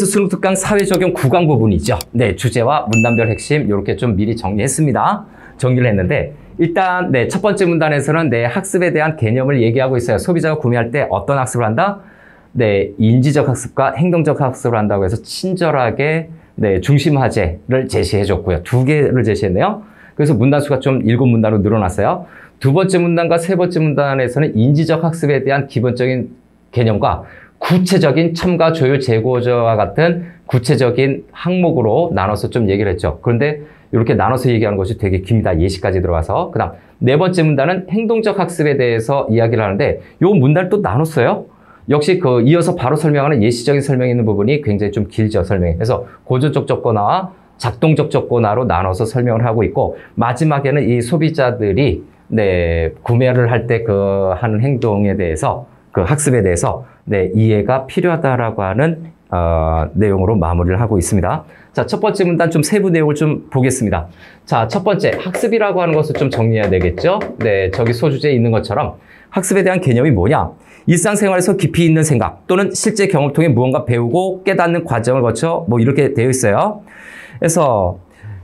EBS 수능 특강 사회 적용 9강 부분이죠. 네, 주제와 문단별 핵심 이렇게 좀 미리 정리했습니다. 정리를 했는데 일단 네, 첫 번째 문단에서는 네, 학습에 대한 개념을 얘기하고 있어요. 소비자가 구매할 때 어떤 학습을 한다? 네, 인지적 학습과 행동적 학습을 한다고 해서 친절하게 네, 중심 화제를 제시해 줬고요. 두 개를 제시했네요. 그래서 문단수가 좀 7문단으로 늘어났어요. 두 번째 문단과 세 번째 문단에서는 인지적 학습에 대한 기본적인 개념과 구체적인 첨가 조율 재고저와 같은 구체적인 항목으로 나눠서 좀 얘기를 했죠. 그런데 이렇게 나눠서 얘기하는 것이 되게 깁니다. 예시까지 들어가서. 그 다음 네 번째 문단은 행동적 학습에 대해서 이야기를 하는데 이 문단을 또 나눴어요. 역시 이어서 바로 설명하는 예시적인 설명이 있는 부분이 굉장히 좀 길죠, 설명이. 그래서 고전적 접근화와 작동적 접근화로 나눠서 설명을 하고 있고, 마지막에는 이 소비자들이 네, 구매를 할 때 하는 행동에 대해서, 학습에 대해서 네, 이해가 필요하다라고 하는 내용으로 마무리를 하고 있습니다. 자, 첫 번째 문단 좀 세부 내용을 좀 보겠습니다. 자, 첫 번째 학습이라고 하는 것을 좀 정리해야 되겠죠? 네, 저기 소주제에 있는 것처럼 학습에 대한 개념이 뭐냐? 일상생활에서 깊이 있는 생각 또는 실제 경험을 통해 무언가 배우고 깨닫는 과정을 거쳐 뭐 이렇게 되어 있어요. 그래서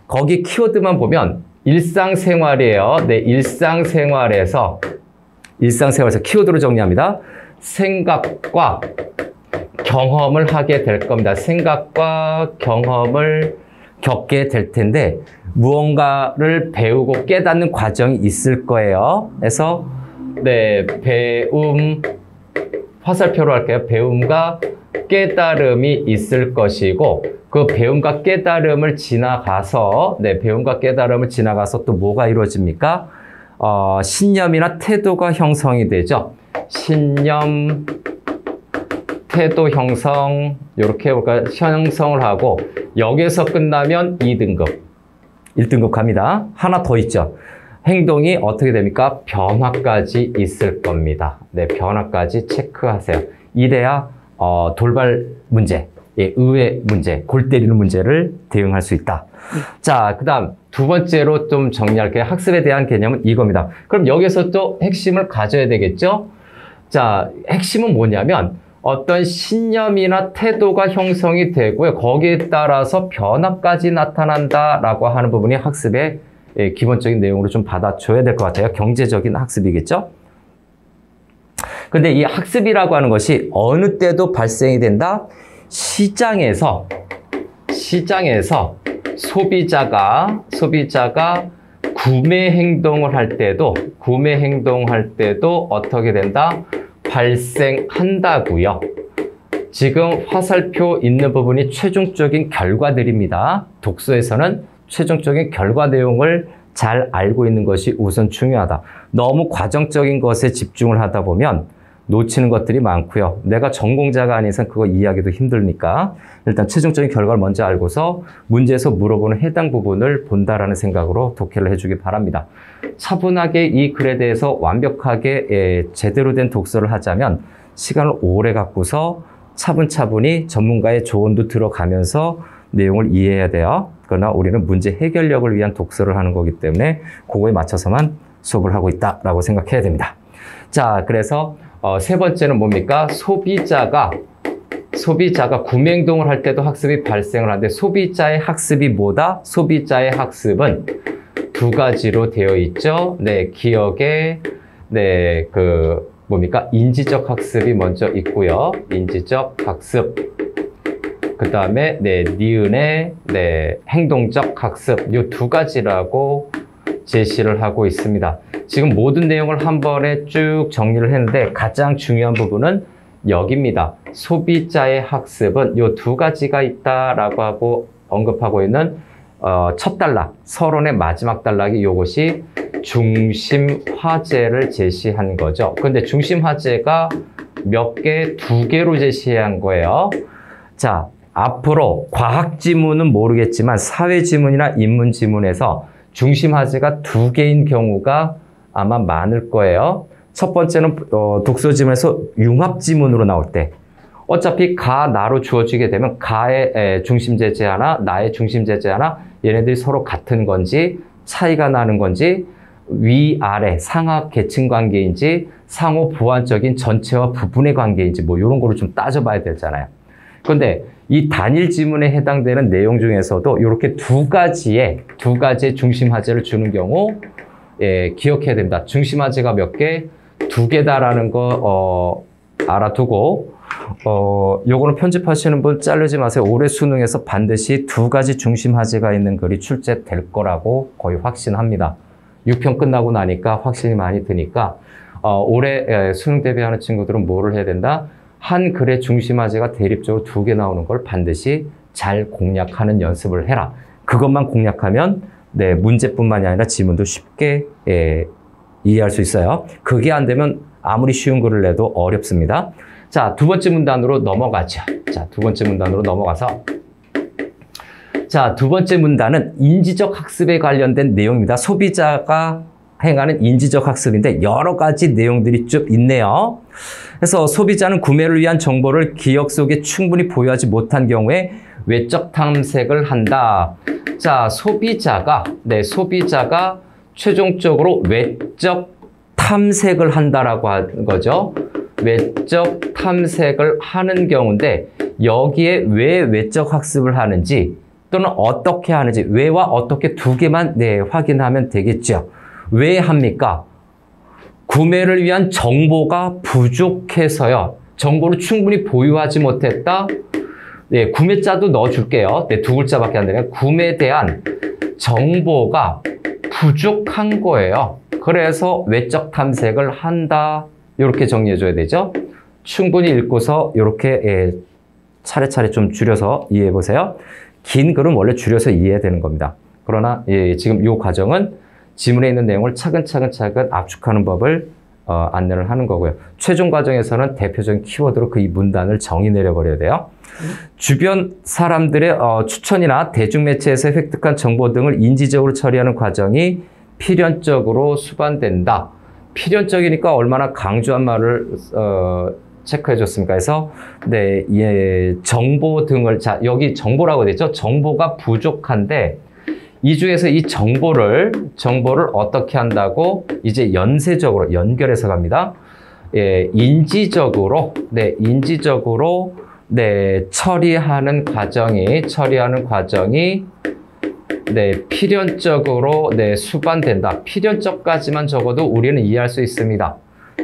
거기 키워드만 보면 일상생활이에요. 네, 일상생활에서 키워드로 정리합니다. 생각과 경험을 하게 될 겁니다. 생각과 경험을 겪게 될 텐데 무언가를 배우고 깨닫는 과정이 있을 거예요. 그래서 네, 화살표로 할게요. 배움과 깨달음이 있을 것이고 그 배움과 깨달음을 지나가서 또 뭐가 이루어집니까? 신념이나 태도가 형성이 되죠. 신념, 태도 형성 이렇게 형성을 하고 여기에서 끝나면 2등급, 1등급 갑니다. 하나 더 있죠. 행동이 어떻게 됩니까? 변화까지 있을 겁니다. 네, 변화까지 체크하세요. 이래야 돌발 문제, 예, 의외 문제, 골 때리는 문제를 대응할 수 있다. 자, 그 다음 두 번째로 좀 정리할게요. 학습에 대한 개념은 이겁니다. 그럼 여기서 또 핵심을 가져야 되겠죠? 자, 핵심은 뭐냐면 어떤 신념이나 태도가 형성이 되고요. 거기에 따라서 변화까지 나타난다라고 하는 부분이 학습의 기본적인 내용으로 좀 받아줘야 될 것 같아요. 경제적인 학습이겠죠? 근데 이 학습이라고 하는 것이 어느 때도 발생이 된다? 시장에서 소비자가 구매 행동을 할 때도 어떻게 된다? 발생한다고요. 지금 화살표 있는 부분이 최종적인 결과들입니다. 독서에서는 최종적인 결과 내용을 잘 알고 있는 것이 우선 중요하다. 너무 과정적인 것에 집중을 하다 보면 놓치는 것들이 많고요. 내가 전공자가 아닌 이상 그거 이해하기도 힘드니까 일단 최종적인 결과를 먼저 알고서 문제에서 물어보는 해당 부분을 본다라는 생각으로 독해를 해주기 바랍니다. 차분하게 이 글에 대해서 완벽하게 제대로 된 독서를 하자면 시간을 오래 갖고서 차분차분히 전문가의 조언도 들어가면서 내용을 이해해야 돼요. 그러나 우리는 문제 해결력을 위한 독서를 하는 거기 때문에 그거에 맞춰서만 수업을 하고 있다라고 생각해야 됩니다. 자, 그래서 세 번째는 뭡니까? 소비자가 구매 행동을 할 때도 학습이 발생을 하는데 소비자의 학습이 뭐다? 소비자의 학습은 두 가지로 되어 있죠. 네, 기억에 네, 뭡니까? 인지적 학습이 먼저 있고요. 인지적 학습. 그 다음에 네, 니은의 네, 행동적 학습. 이 두 가지라고 제시를 하고 있습니다. 지금 모든 내용을 한 번에 쭉 정리를 했는데 가장 중요한 부분은 여기입니다. 소비자의 학습은 이 두 가지가 있다라고 하고 언급하고 있는 첫 단락, 서론의 마지막 단락이 이것이 중심 화제를 제시한 거죠. 근데 중심 화제가 몇 개? 두 개로 제시한 거예요. 자, 앞으로 과학 지문은 모르겠지만 사회 지문이나 인문 지문에서 중심 화제가 두 개인 경우가 아마 많을 거예요. 첫 번째는 독서 지문에서 융합 지문으로 나올 때 어차피 가, 나로 주어지게 되면 가의 중심 제재 하나, 나의 중심 제재 하나 얘네들이 서로 같은 건지 차이가 나는 건지 위, 아래, 상하, 계층 관계인지 상호 보완적인 전체와 부분의 관계인지 뭐 이런 거를 좀 따져봐야 되잖아요. 그런데 이 단일 지문에 해당되는 내용 중에서도 이렇게 두 가지의 중심 화제를 주는 경우 기억해야 됩니다. 중심 화제가 몇 개? 두 개다라는 거 알아두고 요거는 편집하시는 분 자르지 마세요. 올해 수능에서 반드시 두 가지 중심 화제가 있는 글이 출제될 거라고 거의 확신합니다. 6편 끝나고 나니까 확신이 많이 드니까 올해 수능 대비하는 친구들은 뭐를 해야 된다? 한 글의 중심 화제가 대립적으로 두 개 나오는 걸 반드시 잘 공략하는 연습을 해라. 그것만 공략하면 문제뿐만이 아니라 지문도 쉽게 이해할 수 있어요. 그게 안 되면 아무리 쉬운 글을 내도 어렵습니다. 자, 두 번째 문단으로 넘어가죠. 자, 두 번째 문단으로 넘어가서 자, 두 번째 문단은 인지적 학습에 관련된 내용입니다. 소비자가 행하는 인지적 학습인데 여러 가지 내용들이 쭉 있네요. 그래서 소비자는 구매를 위한 정보를 기억 속에 충분히 보유하지 못한 경우에 외적 탐색을 한다. 자, 소비자가 최종적으로 외적 탐색을 한다라고 하는 거죠. 외적 탐색을 하는 경우인데 여기에 왜 외적 학습을 하는지 또는 어떻게 하는지 왜와 어떻게 두 개만 확인하면 되겠죠. 왜 합니까? 구매를 위한 정보가 부족해서요. 정보를 충분히 보유하지 못했다. 구매자도 넣어줄게요. 두 글자밖에 안 되네요. 구매에 대한 정보가 부족한 거예요. 그래서 외적 탐색을 한다. 이렇게 정리해줘야 되죠. 충분히 읽고서 이렇게 차례차례 좀 줄여서 이해해 보세요. 긴 글은 원래 줄여서 이해해야 되는 겁니다. 그러나 지금 이 과정은 지문에 있는 내용을 차근차근 압축하는 법을 안내를 하는 거고요. 최종 과정에서는 대표적인 키워드로 이 문단을 정의 내려버려야 돼요. 주변 사람들의 추천이나 대중매체에서 획득한 정보 등을 인지적으로 처리하는 과정이 필연적으로 수반된다. 필연적이니까 얼마나 강조한 말을 체크해 줬습니까? 그래서 정보 등을 여기 정보라고 되죠. 정보가 부족한데 이 중에서 이 정보를 어떻게 한다고 이제 연쇄적으로 연결해서 갑니다. 인지적으로 처리하는 과정이 필연적으로 수반된다. 필연적까지만 적어도 우리는 이해할 수 있습니다.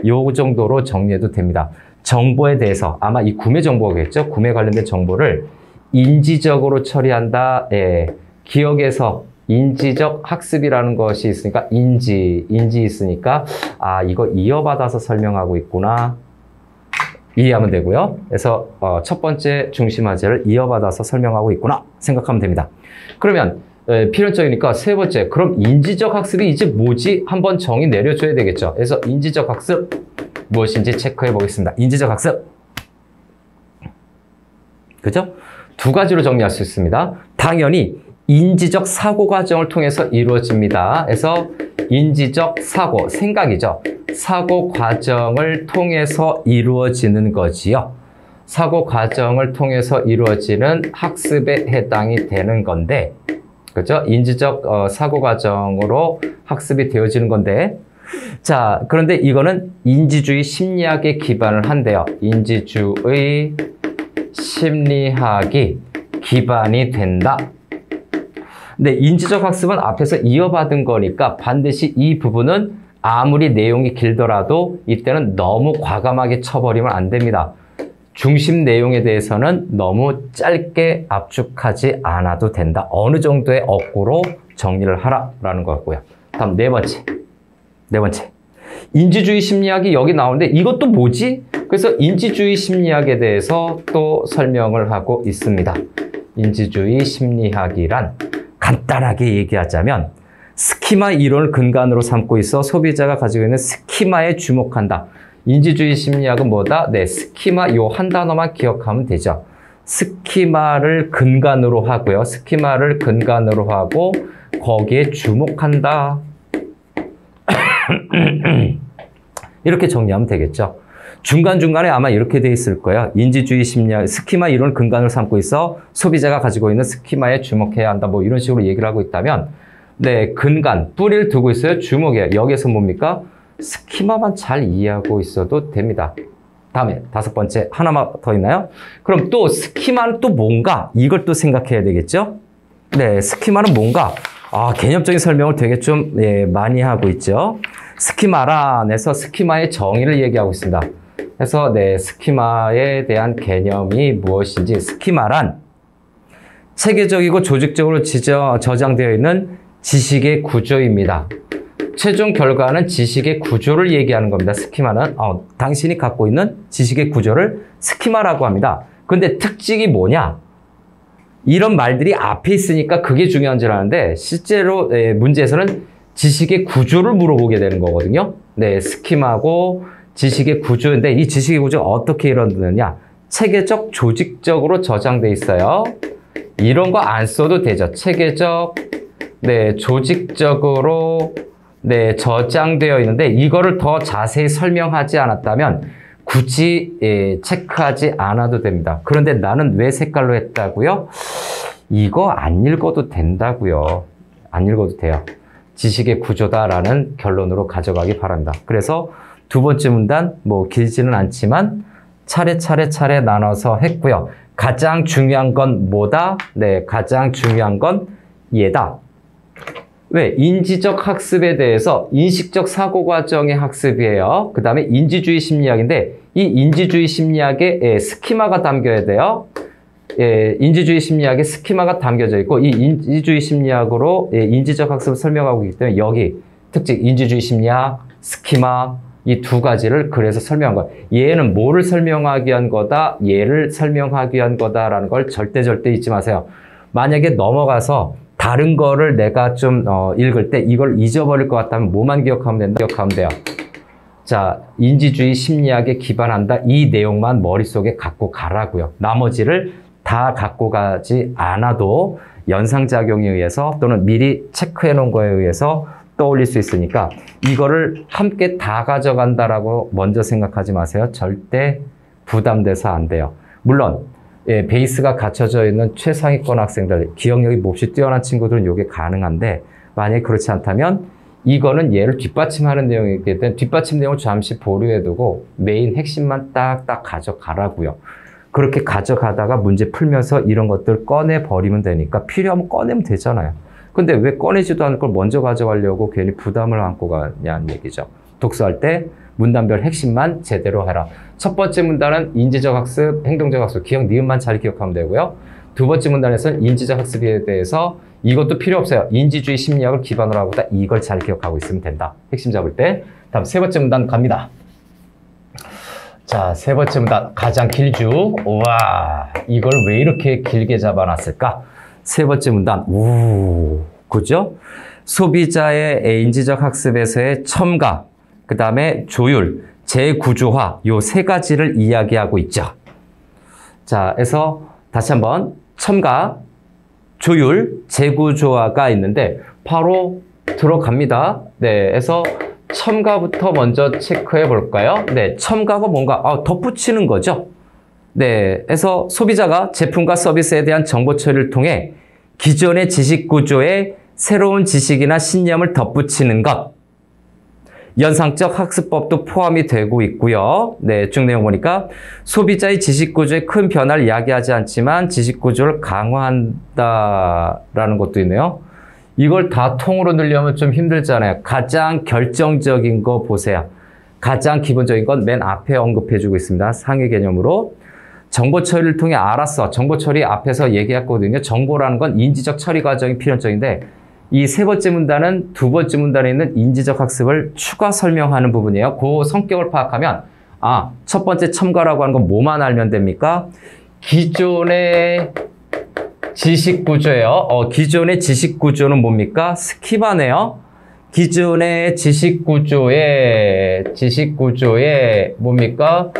요 정도로 정리해도 됩니다. 정보에 대해서 아마 이 구매 정보겠죠. 구매 관련된 정보를 인지적으로 처리한다. 기억에서 인지적 학습이라는 것이 있으니까 인지 있으니까 이거 이어받아서 설명하고 있구나. 이해하면 되고요. 그래서 첫 번째 중심 화제를 이어받아서 설명하고 있구나 생각하면 됩니다. 그러면 필연적이니까 세 번째, 그럼 인지적 학습이 이제 뭐지? 한번 정의 내려줘야 되겠죠. 그래서 인지적 학습 무엇인지 체크해 보겠습니다. 인지적 학습. 그죠? 두 가지로 정리할 수 있습니다. 당연히 인지적 사고 과정을 통해서 이루어집니다. 그래서 인지적 사고, 생각이죠. 사고 과정을 통해서 이루어지는 거지요. 사고 과정을 통해서 이루어지는 학습에 해당이 되는 건데, 그죠? 인지적 사고 과정으로 학습이 되어지는 건데, 자, 그런데 이거는 인지주의 심리학에 기반을 한대요. 인지주의 심리학이 기반이 된다. 근데 인지적 학습은 앞에서 이어받은 거니까 반드시 이 부분은 아무리 내용이 길더라도 이때는 너무 과감하게 쳐버리면 안 됩니다. 중심 내용에 대해서는 너무 짧게 압축하지 않아도 된다. 어느 정도의 어구로 정리를 하라라는 거고요. 다음 네 번째. 인지주의 심리학이 여기 나오는데 이것도 뭐지? 그래서 인지주의 심리학에 대해서 또 설명을 하고 있습니다. 인지주의 심리학이란 간단하게 얘기하자면 스키마 이론을 근간으로 삼고 있어 소비자가 가지고 있는 스키마에 주목한다. 인지주의 심리학은 뭐다? 스키마 요 한 단어만 기억하면 되죠. 스키마를 근간으로 하고요. 스키마를 근간으로 하고 거기에 주목한다. 이렇게 정리하면 되겠죠. 중간중간에 아마 이렇게 돼 있을 거예요. 인지주의 심리학, 스키마 이론을 근간으로 삼고 있어 소비자가 가지고 있는 스키마에 주목해야 한다. 뭐 이런 식으로 얘기를 하고 있다면 근간, 뿌리를 두고 있어요. 주목해요. 여기에서 뭡니까? 스키마만 잘 이해하고 있어도 됩니다. 다음에 5번째 하나만 더 있나요? 그럼 또 스키마는 또 뭔가? 이걸 또 생각해야 되겠죠? 네, 스키마는 뭔가? 개념적인 설명을 되게 좀 많이 하고 있죠. 스키마란에서 스키마의 정의를 얘기하고 있습니다. 그래서 네, 스키마에 대한 개념이 무엇인지 스키마란 체계적이고 조직적으로 저장되어 있는 지식의 구조입니다. 최종 결과는 지식의 구조를 얘기하는 겁니다. 스키마는 당신이 갖고 있는 지식의 구조를 스키마라고 합니다. 근데 특징이 뭐냐? 이런 말들이 앞에 있으니까 그게 중요한 줄 아는데 실제로 문제에서는 지식의 구조를 물어보게 되는 거거든요. 네, 스키마고 지식의 구조인데 이 지식의 구조가 어떻게 이루어지느냐? 체계적, 조직적으로 저장돼 있어요. 이런 거 안 써도 되죠. 체계적, 네, 조직적으로 네, 저장되어 있는데 이거를 더 자세히 설명하지 않았다면 굳이 체크하지 않아도 됩니다. 그런데 나는 왜 색깔로 했다고요? 이거 안 읽어도 된다고요. 안 읽어도 돼요. 지식의 구조다라는 결론으로 가져가기 바랍니다. 그래서 두 번째 문단 뭐 길지는 않지만 차례 나눠서 했고요. 가장 중요한 건 뭐다? 네, 가장 중요한 건 얘다. 왜? 인지적 학습에 대해서 인식적 사고 과정의 학습이에요. 그 다음에 인지주의 심리학인데 이 인지주의 심리학에 스키마가 담겨야 돼요. 인지주의 심리학에 스키마가 담겨져 있고 이 인지주의 심리학으로 인지적 학습을 설명하고 있기 때문에 여기 특징 인지주의 심리학, 스키마 이 두 가지를 그래서 설명한 거예요. 얘는 뭐를 설명하기 위한 거다, 얘를 설명하기 위한 거다라는 걸 절대 잊지 마세요. 만약에 넘어가서 다른 거를 내가 좀 읽을 때 이걸 잊어버릴 것 같다면 뭐만 기억하면 된다? 기억하면 돼요. 자, 인지주의 심리학에 기반한다. 이 내용만 머릿속에 갖고 가라고요. 나머지를 다 갖고 가지 않아도 연상작용에 의해서 또는 미리 체크해 놓은 거에 의해서 떠올릴 수 있으니까 이거를 함께 다 가져간다라고 먼저 생각하지 마세요. 절대 부담돼서 안 돼요. 물론 베이스가 갖춰져 있는 최상위권 학생들, 기억력이 몹시 뛰어난 친구들은 이게 가능한데 만약에 그렇지 않다면 이거는 얘를 뒷받침하는 내용이기 때문에 뒷받침 내용을 잠시 보류해두고 메인 핵심만 딱딱 가져가라고요. 그렇게 가져가다가 문제 풀면서 이런 것들 꺼내버리면 되니까 필요하면 꺼내면 되잖아요. 근데 왜 꺼내지도 않을 걸 먼저 가져가려고 괜히 부담을 안고 가냐는 얘기죠. 독서할 때 문단별 핵심만 제대로 해라. 첫 번째 문단은 인지적 학습, 행동적 학습, 기억, 니은만 잘 기억하면 되고요. 두 번째 문단에서는 인지적 학습에 대해서 이것도 필요 없어요. 인지주의 심리학을 기반으로 하고 이걸 잘 기억하고 있으면 된다. 핵심 잡을 때. 다음 세 번째 문단 갑니다. 자, 세 번째 문단 가장 길죠. 우와, 이걸 왜 이렇게 길게 잡아놨을까? 세 번째 문단, 그죠? 소비자의 인지적 학습에서의 첨가, 그 다음에 조율, 재구조화, 요 세 가지를 이야기하고 있죠. 자, 그래서 다시 한번 첨가, 조율, 재구조화가 있는데 바로 들어갑니다. 네, 그래서 첨가부터 먼저 체크해 볼까요? 네, 첨가가 뭔가 덧붙이는 거죠. 네, 그래서 소비자가 제품과 서비스에 대한 정보 처리를 통해 기존의 지식 구조에 새로운 지식이나 신념을 덧붙이는 것. 연상적 학습법도 포함이 되고 있고요. 네, 쭉 내용 보니까 소비자의 지식 구조에 큰 변화를 이야기하지 않지만 지식 구조를 강화한다라는 것도 있네요. 이걸 다 통으로 넣으려면 좀 힘들잖아요. 가장 결정적인 거 보세요. 가장 기본적인 건 맨 앞에 언급해주고 있습니다. 상위 개념으로. 정보 처리를 통해 알았어. 정보 처리 앞에서 얘기했거든요. 정보라는 건 인지적 처리 과정이 필연적인데 이 세 번째 문단은 두 번째 문단에 있는 인지적 학습을 추가 설명하는 부분이에요. 그 성격을 파악하면 첫 번째 첨가라고 하는 건 뭐만 알면 됩니까? 기존의 지식 구조예요. 기존의 지식 구조는 뭡니까? 스키마네요. 기존의 지식 구조에 뭡니까?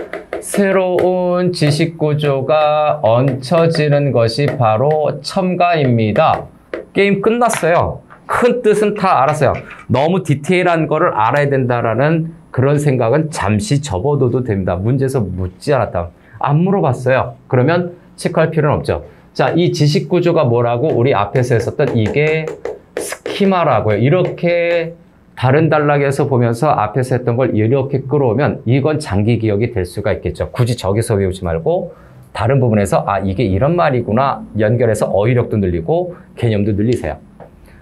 새로운 지식 구조가 얹혀지는 것이 바로 첨가입니다. 게임 끝났어요. 큰 뜻은 다 알았어요. 너무 디테일한 거를 알아야 된다라는 그런 생각은 잠시 접어둬도 됩니다. 문제에서 묻지 않았다. 안 물어봤어요. 그러면 체크할 필요는 없죠. 자, 이 지식 구조가 뭐라고 우리 앞에서 했었던 이게 스키마라고요. 이렇게 다른 단락에서 보면서 앞에서 했던 걸 이렇게 끌어오면 이건 장기 기억이 될 수가 있겠죠. 굳이 저기서 외우지 말고 다른 부분에서 아 이게 이런 말이구나 연결해서 어휘력도 늘리고 개념도 늘리세요.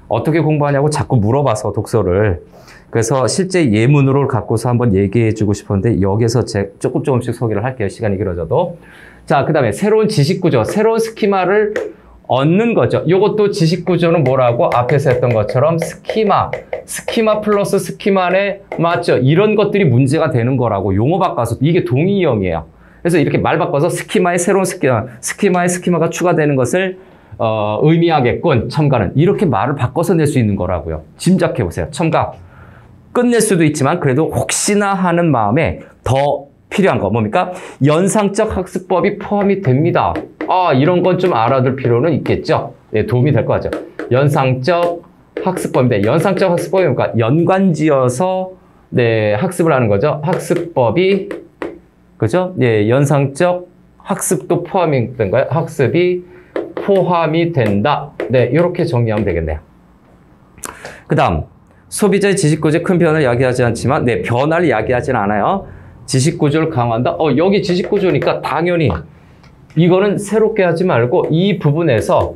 어떻게 공부하냐고 자꾸 물어봐서 독서를. 그래서 실제 예문으로 갖고서 한번 얘기해 주고 싶었는데 여기서 조금씩 소개를 할게요. 시간이 길어져도. 자, 그 다음에 새로운 지식구조, 새로운 스키마를 얻는 거죠. 이것도 지식구조는 뭐라고? 앞에서 했던 것처럼 스키마 플러스 스키마네 맞죠? 이런 것들이 문제가 되는 거라고. 용어 바꿔서 이게 동의형이에요. 그래서 이렇게 말 바꿔서 스키마의 새로운 스키마의 스키마가 추가되는 것을 의미하겠군. 첨가는 이렇게 말을 바꿔서 낼 수 있는 거라고요. 짐작해 보세요. 첨가 끝낼 수도 있지만 그래도 혹시나 하는 마음에 더 필요한 거 뭡니까? 연상적 학습법이 포함이 됩니다. 아 이런 건 좀 알아둘 필요는 있겠죠. 네, 도움이 될 것 같죠. 연상적 학습법인데 연상적 학습법이 뭡니까? 연관지어서 네, 학습을 하는 거죠. 학습법이 그죠? 네, 연상적 학습도 포함이 된가요? 학습이 포함이 된다. 네, 이렇게 정리하면 되겠네요. 그 다음 소비자의 지식구조에 큰 변화를 야기하지 않지만 네, 변화를 야기하지는 않아요. 지식구조를 강화한다. 여기 지식구조니까 당연히 이거는 새롭게 하지 말고 이 부분에서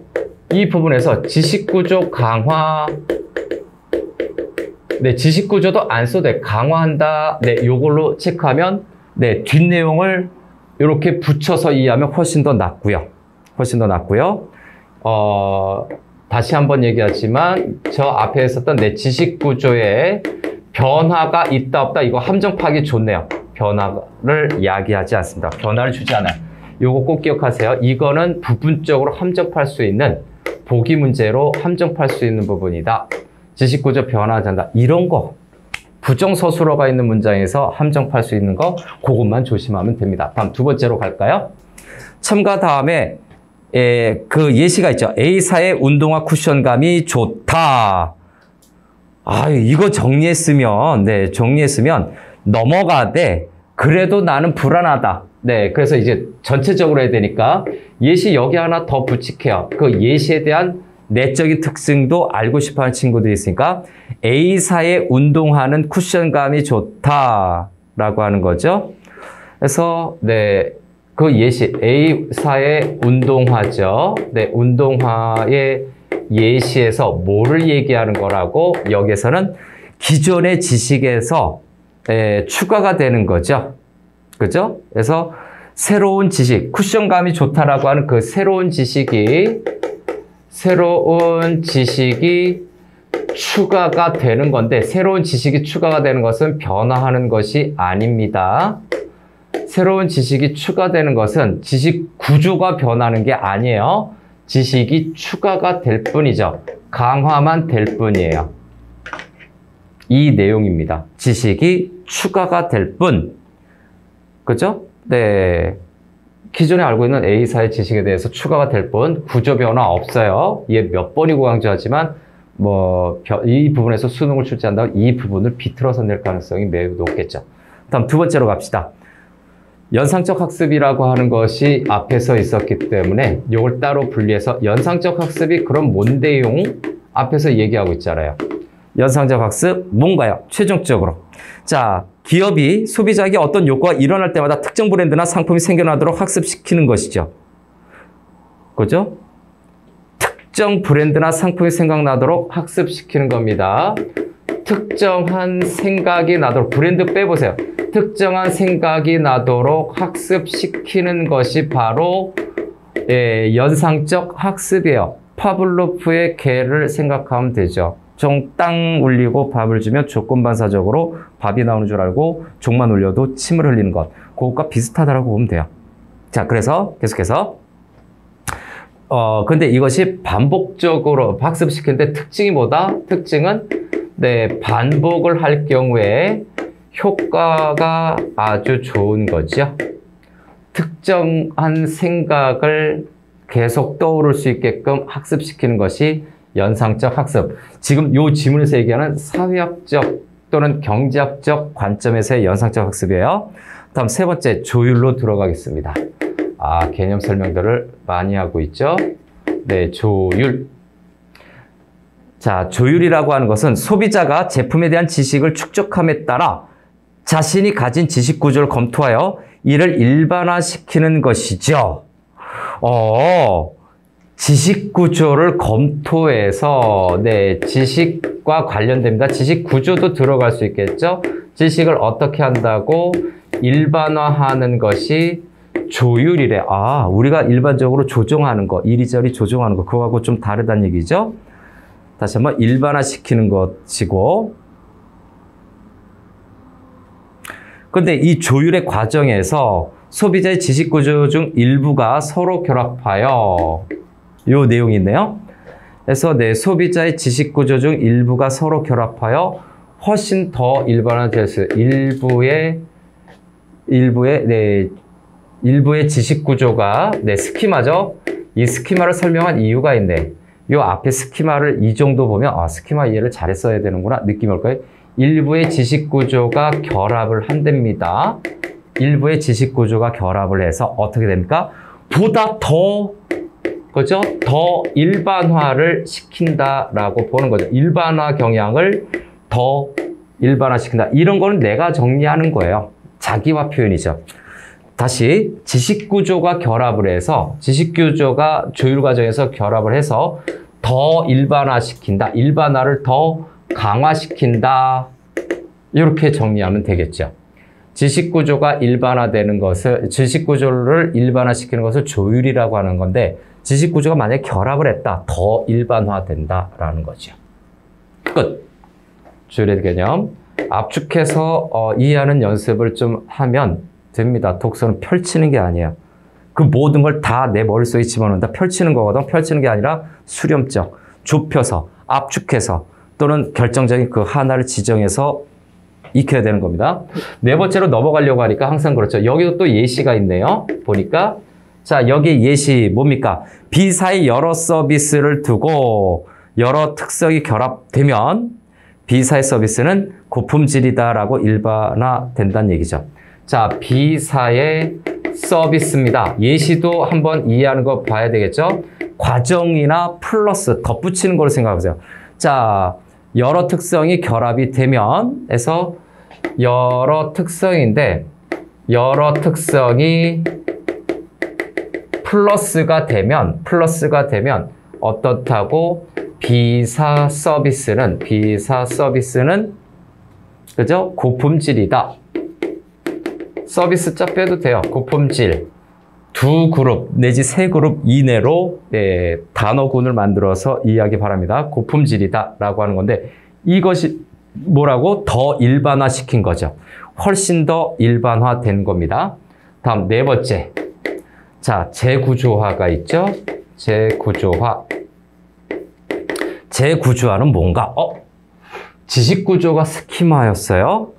지식구조 강화 네, 지식구조도 안 써도 돼. 강화한다. 네, 요걸로 체크하면 네, 뒷내용을 이렇게 붙여서 이해하면 훨씬 더 낫고요. 훨씬 더 낫고요. 다시 한번 얘기하지만 저 앞에 있었던 내 지식구조에 변화가 있다 없다 이거 함정파악이 좋네요. 변화를 야기하지 않습니다. 변화를 주지 않아요. 요거 꼭 기억하세요. 이거는 부분적으로 함정팔 수 있는 보기 문제로 함정팔 수 있는 부분이다. 지식구조 변화하지 않는다. 이런 거 부정서술어가 있는 문장에서 함정팔 수 있는 거 그것만 조심하면 됩니다. 다음 두 번째로 갈까요? 첨가 다음에 그 예시가 있죠. A사의 운동화 쿠션감이 좋다. 아, 이거 정리했으면 넘어가되 그래도 나는 불안하다. 네, 그래서 이제 전체적으로 해야 되니까 예시 여기 하나 더 붙일게요. 그 예시에 대한 내적인 특징도 알고 싶어하는 친구들이 있으니까 A사의 운동화는 쿠션감이 좋다라고 하는 거죠. 그래서 네. 그 예시 A사의 운동화죠. 네, 운동화의 예시에서 뭐를 얘기하는 거라고 여기서는 기존의 지식에서 추가가 되는 거죠. 그죠? 그래서 새로운 지식, 쿠션감이 좋다라고 하는 그 새로운 지식이 추가가 되는 건데 새로운 지식이 추가가 되는 것은 변화하는 것이 아닙니다. 새로운 지식이 추가되는 것은 지식 구조가 변하는 게 아니에요. 지식이 추가가 될 뿐이죠. 강화만 될 뿐이에요. 이 내용입니다. 지식이 추가가 될 뿐. 그죠? 네. 기존에 알고 있는 A사의 지식에 대해서 추가가 될 뿐, 구조 변화 없어요. 얘 몇 번이고 강조하지만, 이 부분에서 수능을 출제한다고 이 부분을 비틀어서 낼 가능성이 매우 높겠죠. 다음 두 번째로 갑시다. 연상적 학습이라고 하는 것이 앞에서 있었기 때문에 이걸 따로 분리해서 연상적 학습이 그럼 뭔데용? 앞에서 얘기하고 있잖아요. 연상적 학습 뭔가요? 최종적으로. 자, 기업이 소비자에게 어떤 효과가 일어날 때마다 특정 브랜드나 상품이 생겨나도록 학습시키는 것이죠. 그죠? 특정 브랜드나 상품이 생각나도록 학습시키는 겁니다. 특정한 생각이 나도록 브랜드 빼보세요. 특정한 생각이 나도록 학습시키는 것이 바로 연상적 학습이에요. 파블로프의 개를 생각하면 되죠. 종 땅 울리고 밥을 주면 조건반사적으로 밥이 나오는 줄 알고 종만 울려도 침을 흘리는 것. 그것과 비슷하다라고 보면 돼요. 자, 그래서 계속해서 근데 이것이 반복적으로 학습시키는데 특징이 뭐다? 특징은 네, 반복을 할 경우에 효과가 아주 좋은 거죠. 특정한 생각을 계속 떠오를 수 있게끔 학습시키는 것이 연상적 학습. 지금 이 지문에서 얘기하는 사회학적 또는 경제학적 관점에서의 연상적 학습이에요. 다음 세 번째, 조율로 들어가겠습니다. 개념 설명들을 많이 하고 있죠. 네, 조율. 자, 조율이라고 하는 것은 소비자가 제품에 대한 지식을 축적함에 따라 자신이 가진 지식 구조를 검토하여 이를 일반화시키는 것이죠. 지식 구조를 검토해서, 네, 지식과 관련됩니다. 지식 구조도 들어갈 수 있겠죠. 지식을 어떻게 한다고? 일반화하는 것이 조율이래. 우리가 일반적으로 조정하는 거, 이리저리 조정하는 거, 그거하고 좀 다르다는 얘기죠. 다시 한번 일반화시키는 것이고, 근데 이 조율의 과정에서 소비자의 지식 구조 중 일부가 서로 결합하여 요 내용이 있네요. 그래서 네, 소비자의 지식 구조 중 일부가 서로 결합하여 훨씬 더 일반화될 수 있어요. 일부의 지식 구조가 네, 스키마죠. 이 스키마를 설명한 이유가 있네. 요 앞에 스키마를 이 정도 보면 스키마 이해를 잘했어야 되는구나 느낌이 올 거예요. 일부의 지식 구조가 결합을 한답니다. 일부의 지식 구조가 결합을 해서 어떻게 됩니까? 보다 더, 그죠? 더 일반화를 시킨다라고 보는 거죠. 일반화 경향을 더 일반화시킨다. 이런 거는 내가 정리하는 거예요. 자기화 표현이죠. 다시 지식 구조가 결합을 해서 지식 구조가 조율 과정에서 결합을 해서 더 일반화시킨다. 일반화를 더 강화시킨다. 이렇게 정리하면 되겠죠. 지식 구조가 일반화되는 것을, 지식 구조를 일반화시키는 것을 조율이라고 하는 건데, 지식 구조가 만약에 결합을 했다. 더 일반화된다라는 거죠. 끝. 조율의 개념. 압축해서 이해하는 연습을 좀 하면 됩니다. 독서는 펼치는 게 아니에요. 그 모든 걸 다 내 머릿속에 집어넣는다. 펼치는 거거든. 펼치는 게 아니라 수렴적, 좁혀서, 압축해서 또는 결정적인 그 하나를 지정해서 익혀야 되는 겁니다. 네 번째로 넘어가려고 하니까 항상 그렇죠. 여기도 또 예시가 있네요. 보니까 자, 여기 예시 뭡니까? B사의 여러 서비스를 두고 여러 특성이 결합되면 B사의 서비스는 고품질이다라고 일반화된다는 얘기죠. 자, B사의 서비스입니다. 예시도 한번 이해하는 거 봐야 되겠죠? 과정이나 플러스 덧붙이는 걸로 생각하세요. 자, 여러 특성이 결합이 되면 해서 여러 특성인데 여러 특성이 플러스가 되면 어떻다고? B사 서비스는 그죠? 고품질이다. 서비스 자 빼도 돼요. 고품질. 두 그룹 내지 세 그룹 이내로 단어군을 만들어서 이해하기 바랍니다. 고품질이다 라고 하는 건데 이것이 뭐라고? 더 일반화시킨 거죠. 훨씬 더 일반화된 겁니다. 다음 네 번째. 자, 재구조화가 있죠. 재구조화. 재구조화는 뭔가? 지식구조가 스키마였어요.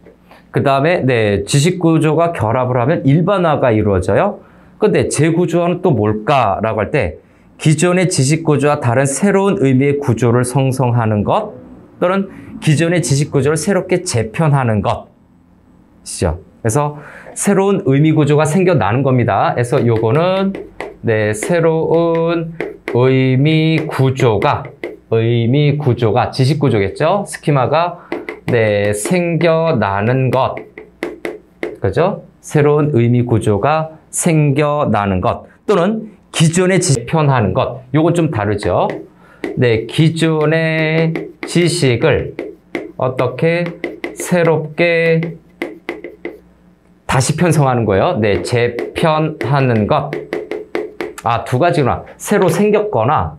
그 다음에 네, 지식구조가 결합을 하면 일반화가 이루어져요. 근데 재구조화는 또 뭘까라고 할 때 기존의 지식구조와 다른 새로운 의미의 구조를 형성하는 것 또는 기존의 지식구조를 새롭게 재편하는 것이죠. 그래서 새로운 의미 구조가 생겨나는 겁니다. 그래서 요거는 네, 새로운 의미 구조가 지식구조겠죠. 스키마가 네, 생겨나는 것. 그죠? 새로운 의미 구조가 생겨나는 것. 또는 기존의 재편하는 것. 요건 좀 다르죠. 네, 기존의 지식을 어떻게 새롭게 다시 편성하는 거예요. 네, 재편하는 것. 두 가지구나. 새로 생겼거나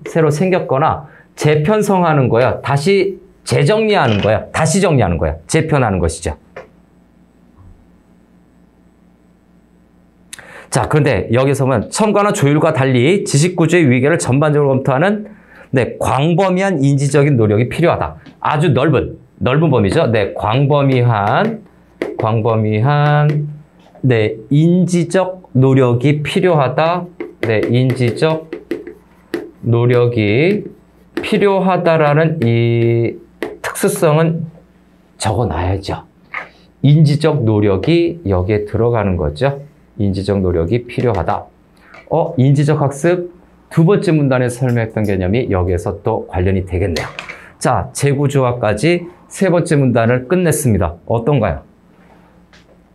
재편성하는 거예요. 다시 재정리하는 거예요. 다시 정리하는 거예요. 재편하는 것이죠. 자, 그런데 여기서 보면 첨가나 조율과 달리 지식구조의 위계를 전반적으로 검토하는 네, 광범위한 인지적인 노력이 필요하다. 아주 넓은 범위죠. 네, 광범위한 네, 인지적 노력이 필요하다. 네, 인지적 노력이 필요하다라는 이 특수성은 적어놔야죠. 인지적 노력이 여기에 들어가는 거죠. 인지적 노력이 필요하다. 인지적 학습 두 번째 문단에서 설명했던 개념이 여기에서 또 관련이 되겠네요. 자, 재구조화까지 세 번째 문단을 끝냈습니다. 어떤가요?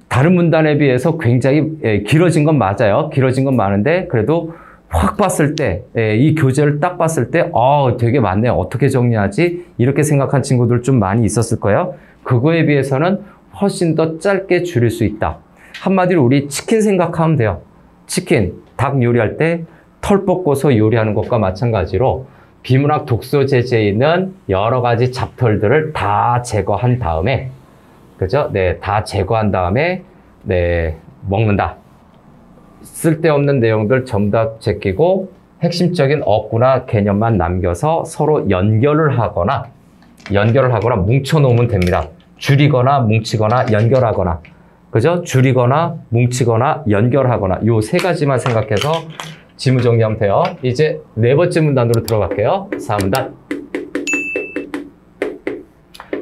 다른 문단에 비해서 굉장히 길어진 건 맞아요. 길어진 건 많은데 그래도 확 봤을 때, 이 교재를 딱 봤을 때 되게 많네요. 어떻게 정리하지? 이렇게 생각한 친구들 좀 많이 있었을 거예요. 그거에 비해서는 훨씬 더 짧게 줄일 수 있다. 한마디로 우리 치킨 생각하면 돼요. 치킨, 닭 요리할 때 털 뽑고서 요리하는 것과 마찬가지로 비문학 독서 제재에 있는 여러 가지 잡털들을 다 제거한 다음에, 그죠? 네, 다 제거한 다음에, 네, 먹는다. 쓸데없는 내용들 전부 다 제끼고 핵심적인 어구나 개념만 남겨서 서로 연결을 하거나 뭉쳐놓으면 됩니다. 줄이거나 뭉치거나 연결하거나, 그죠? 줄이거나 뭉치거나 연결하거나 요 세 가지만 생각해서 지문 정리하면 돼요. 이제 네 번째 문단으로 들어갈게요. 4문단.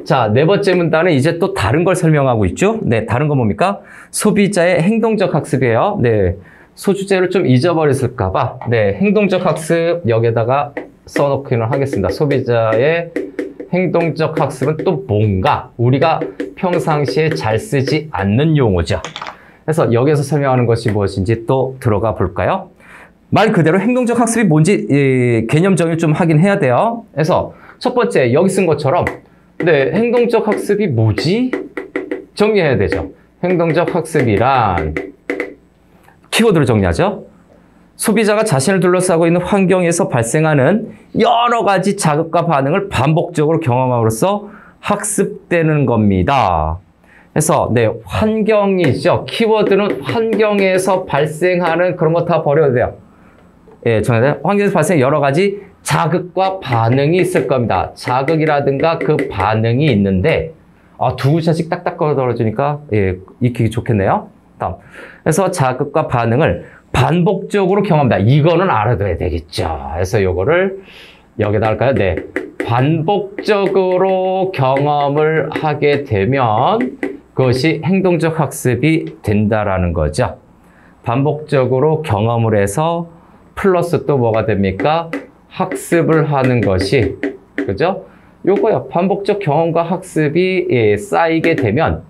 자, 네 번째 문단은 이제 또 다른 걸 설명하고 있죠. 네, 다른 건 뭡니까? 소비자의 행동적 학습이에요. 네, 소주제를 좀 잊어버렸을까봐, 네, 행동적 학습 여기에다가 써놓기는 하겠습니다. 소비자의 행동적 학습은 또 뭔가 우리가 평상시에 잘 쓰지 않는 용어죠. 그래서 여기에서 설명하는 것이 무엇인지 또 들어가 볼까요? 말 그대로 행동적 학습이 뭔지 개념 정의를 좀 하긴 해야 돼요. 그래서 첫 번째 여기 쓴 것처럼, 네, 행동적 학습이 뭐지? 정리해야 되죠. 행동적 학습이란 키워드로 정리하죠. 소비자가 자신을 둘러싸고 있는 환경에서 발생하는 여러 가지 자극과 반응을 반복적으로 경험함으로써 학습되는 겁니다. 그래서 네, 환경이죠. 키워드는 환경에서 발생하는 그런 거 다 버려도 돼요. 예, 정해야 환경에서 발생하는 여러 가지 자극과 반응이 있을 겁니다. 자극이라든가 그 반응이 있는데 두 글자씩 딱딱 떨어지니까 익히기 좋겠네요. 다음. 그래서 자극과 반응을 반복적으로 경험한다. 이거는 알아둬야 되겠죠. 그래서 요거를 여기다 할까요? 네. 반복적으로 경험을 하게 되면 그것이 행동적 학습이 된다라는 거죠. 반복적으로 경험을 해서 플러스 또 뭐가 됩니까? 학습을 하는 것이, 그죠? 요거요. 반복적 경험과 학습이 쌓이게 되면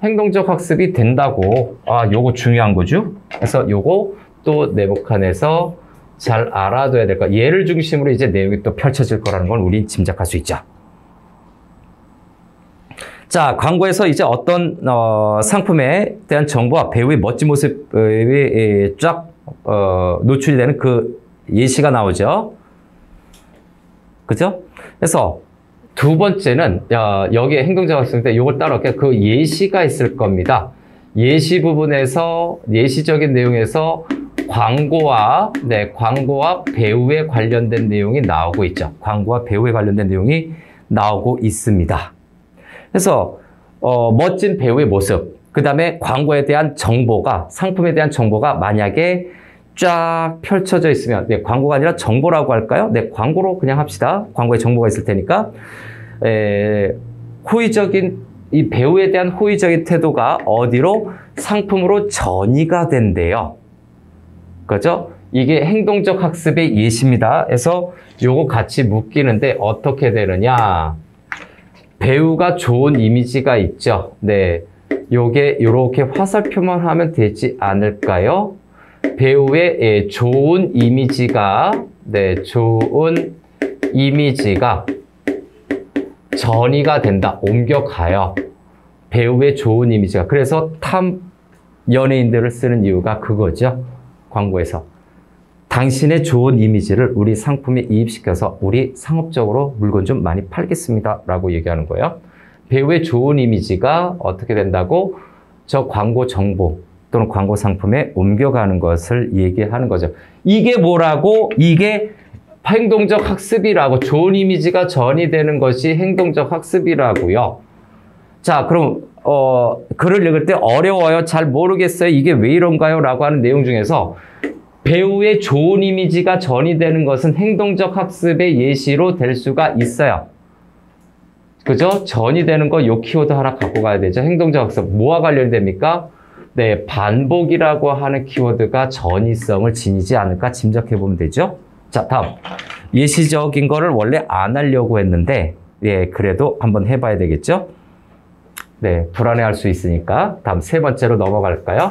행동적 학습이 된다고. 요거 중요한 거죠. 그래서 요거 또 내복칸에서 잘 알아둬야 될 거야. 얘를 중심으로 이제 내용이 또 펼쳐질 거라는 걸 우리 짐작할 수 있죠. 자, 광고에서 이제 어떤 상품에 대한 정보와 배우의 멋진 모습이 쫙 노출이 되는 그 예시가 나오죠. 그죠? 그래서 두 번째는 여기에 행동적 학습 때 이걸 따라올게요. 그 예시가 있을 겁니다. 예시 부분에서 예시적인 내용에서 광고와 배우에 관련된 내용이 나오고 있죠. 광고와 배우에 관련된 내용이 나오고 있습니다. 그래서 멋진 배우의 모습, 그 다음에 광고에 대한 정보가, 상품에 대한 정보가 만약에 쫙 펼쳐져 있으면, 네, 광고가 아니라 정보라고 할까요? 네, 광고로 그냥 합시다. 광고에 정보가 있을 테니까. 호의적인, 이 배우에 대한 호의적인 태도가 어디로? 상품으로 전이가 된대요. 그죠? 이게 행동적 학습의 예시입니다. 그래서 요거 같이 묶이는데 어떻게 되느냐? 배우가 좋은 이미지가 있죠. 네, 요게 요렇게 화살표만 하면 되지 않을까요? 배우의 좋은 이미지가, 네, 좋은 이미지가 전이가 된다. 옮겨가요. 배우의 좋은 이미지가. 그래서 탑 연예인들을 쓰는 이유가 그거죠. 광고에서. 당신의 좋은 이미지를 우리 상품에 이입시켜서 우리 상업적으로 물건 좀 많이 팔겠습니다. 라고 얘기하는 거예요. 배우의 좋은 이미지가 어떻게 된다고? 저 광고 정보 또는 광고 상품에 옮겨가는 것을 얘기하는 거죠. 이게 뭐라고? 이게 행동적 학습이라고. 좋은 이미지가 전이되는 것이 행동적 학습이라고요. 자, 그럼 글을 읽을 때 어려워요. 잘 모르겠어요. 이게 왜 이런가요? 라고 하는 내용 중에서 배우의 좋은 이미지가 전이되는 것은 행동적 학습의 예시로 될 수가 있어요. 그죠? 전이되는 거 요 키워드 하나 갖고 가야 되죠. 행동적 학습. 뭐와 관련됩니까? 네, 반복이라고 하는 키워드가 전이성을 지니지 않을까 짐작해 보면 되죠. 자, 다음. 예시적인 거를 원래 안 하려고 했는데 예, 그래도 한번 해봐야 되겠죠? 네, 불안해할 수 있으니까 다음 세 번째로 넘어갈까요?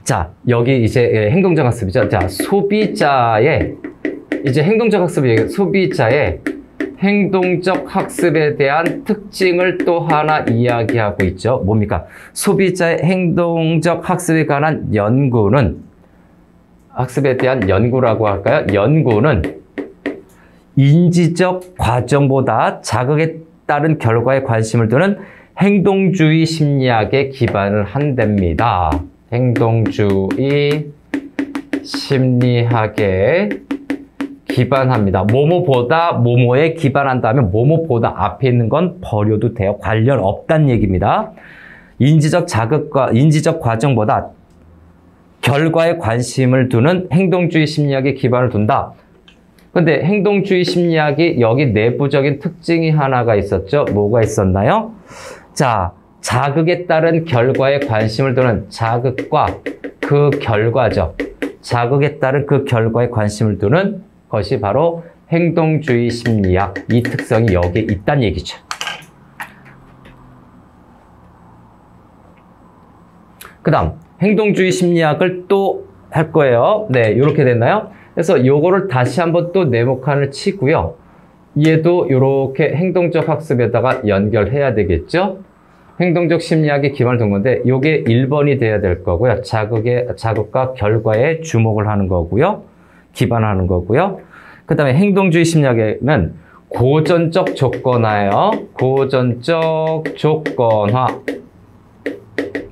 자, 여기 이제 행동적 학습이죠. 자, 소비자의 이제 행동적 학습이 소비자의 행동적 학습에 대한 특징을 또 하나 이야기하고 있죠. 뭡니까? 소비자의 행동적 학습에 관한 연구는 학습에 대한 연구라고 할까요? 연구는 인지적 과정보다 자극에 따른 결과에 관심을 두는 행동주의 심리학에 기반을 한답니다. 행동주의 심리학에 기반합니다. 뭐뭐보다 뭐뭐에 기반한다면 뭐뭐보다 앞에 있는 건 버려도 돼요. 관련 없다는 얘기입니다. 인지적 자극과 인지적 과정보다 결과에 관심을 두는 행동주의 심리학에 기반을 둔다. 근데 행동주의 심리학이 여기 내부적인 특징이 하나가 있었죠. 뭐가 있었나요? 자, 자극에 따른 결과에 관심을 두는 자극과 그 결과죠. 자극에 따른 그 결과에 관심을 두는 것이 바로 행동주의 심리학. 이 특성이 여기에 있다는 얘기죠. 그 다음 행동주의 심리학을 또 할 거예요. 네, 이렇게 됐나요? 그래서 요거를 다시 한번 또 네모칸을 치고요. 얘도 이렇게 행동적 학습에다가 연결해야 되겠죠? 행동적 심리학에 기반을 둔 건데 요게 1번이 돼야 될 거고요. 자극과 결과에 주목을 하는 거고요. 기반하는 거고요. 그 다음에 행동주의 심리학에는 고전적 조건화예요. 고전적 조건화.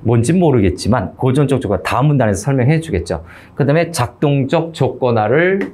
뭔진 모르겠지만 고전적 조건화 다음 문단에서 설명해 주겠죠. 그 다음에 작동적 조건화를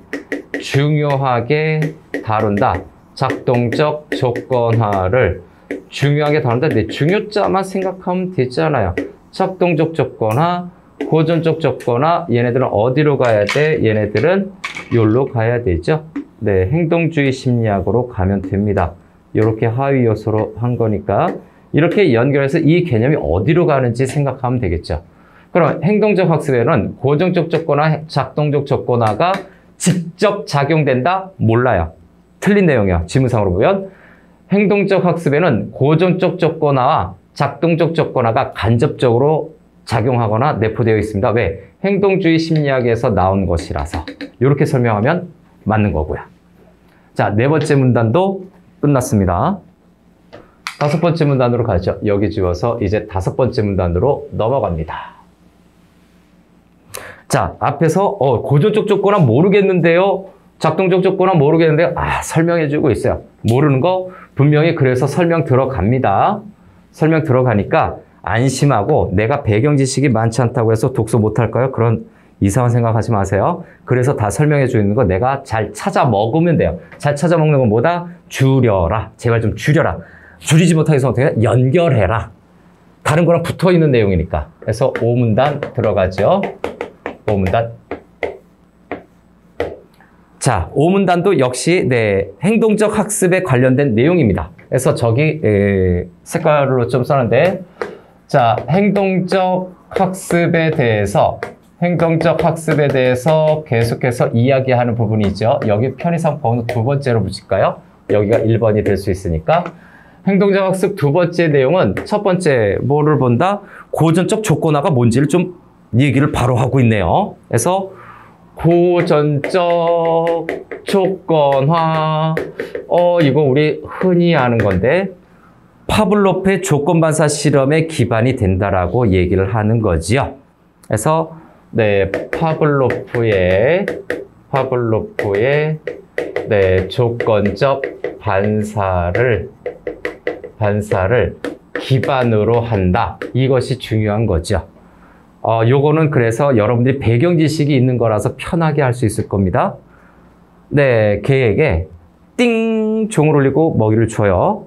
중요하게 다룬다. 작동적 조건화를 중요하게 다룬다. 근데 중요자만 생각하면 되잖아요. 작동적 조건화, 고전적 조건화, 얘네들은 어디로 가야 돼? 얘네들은 여기로 가야 되죠. 네, 행동주의 심리학으로 가면 됩니다. 이렇게 하위 요소로 한 거니까 이렇게 연결해서 이 개념이 어디로 가는지 생각하면 되겠죠. 그럼 행동적 학습에는 고전적 조건화, 작동적 조건화가 직접 작용된다? 몰라요. 틀린 내용이에요. 지문상으로 보면 행동적 학습에는 고전적 조건화와 작동적 조건화가 간접적으로 작용하거나 내포되어 있습니다. 왜? 행동주의 심리학에서 나온 것이라서. 이렇게 설명하면 맞는 거고요. 자, 네 번째 문단도 끝났습니다. 다섯 번째 문단으로 가죠. 여기 지워서 이제 다섯 번째 문단으로 넘어갑니다. 자, 앞에서 고전적 조건화 모르겠는데요. 작동적 조건화 모르겠는데요. 설명해주고 있어요. 모르는 거 분명히 그래서 설명 들어갑니다. 설명 들어가니까 안심하고 내가 배경 지식이 많지 않다고 해서 독서 못할까요? 그런 이상한 생각하지 마세요. 그래서 다 설명해 주는 거 내가 잘 찾아 먹으면 돼요. 잘 찾아 먹는 건 뭐다? 줄여라. 제발 좀 줄여라. 줄이지 못하겠으면 어떻게 해? 연결해라. 다른 거랑 붙어 있는 내용이니까. 그래서 5문단 들어가죠. 5문단. 자, 5문단도 역시 네, 행동적 학습에 관련된 내용입니다. 그래서 저기 색깔로 좀 썼는데 자, 행동적 학습에 대해서 계속해서 이야기하는 부분이 있죠. 여기 편의상 번호 두 번째로 붙일까요? 여기가 1번이 될 수 있으니까. 행동적 학습 두 번째 내용은 첫 번째 뭐를 본다? 고전적 조건화가 뭔지를 좀 얘기를 바로 하고 있네요. 그래서 고전적 조건화 이거 우리 흔히 아는 건데 파블로프의 조건반사 실험의 기반이 된다라고 얘기를 하는 거지요. 그래서 네, 파블로프의 네, 조건적 반사를 기반으로 한다. 이것이 중요한 거죠. 요거는 그래서 여러분들이 배경 지식이 있는 거라서 편하게 할 수 있을 겁니다. 네, 개에게 띵 종을 울리고 먹이를 줘요.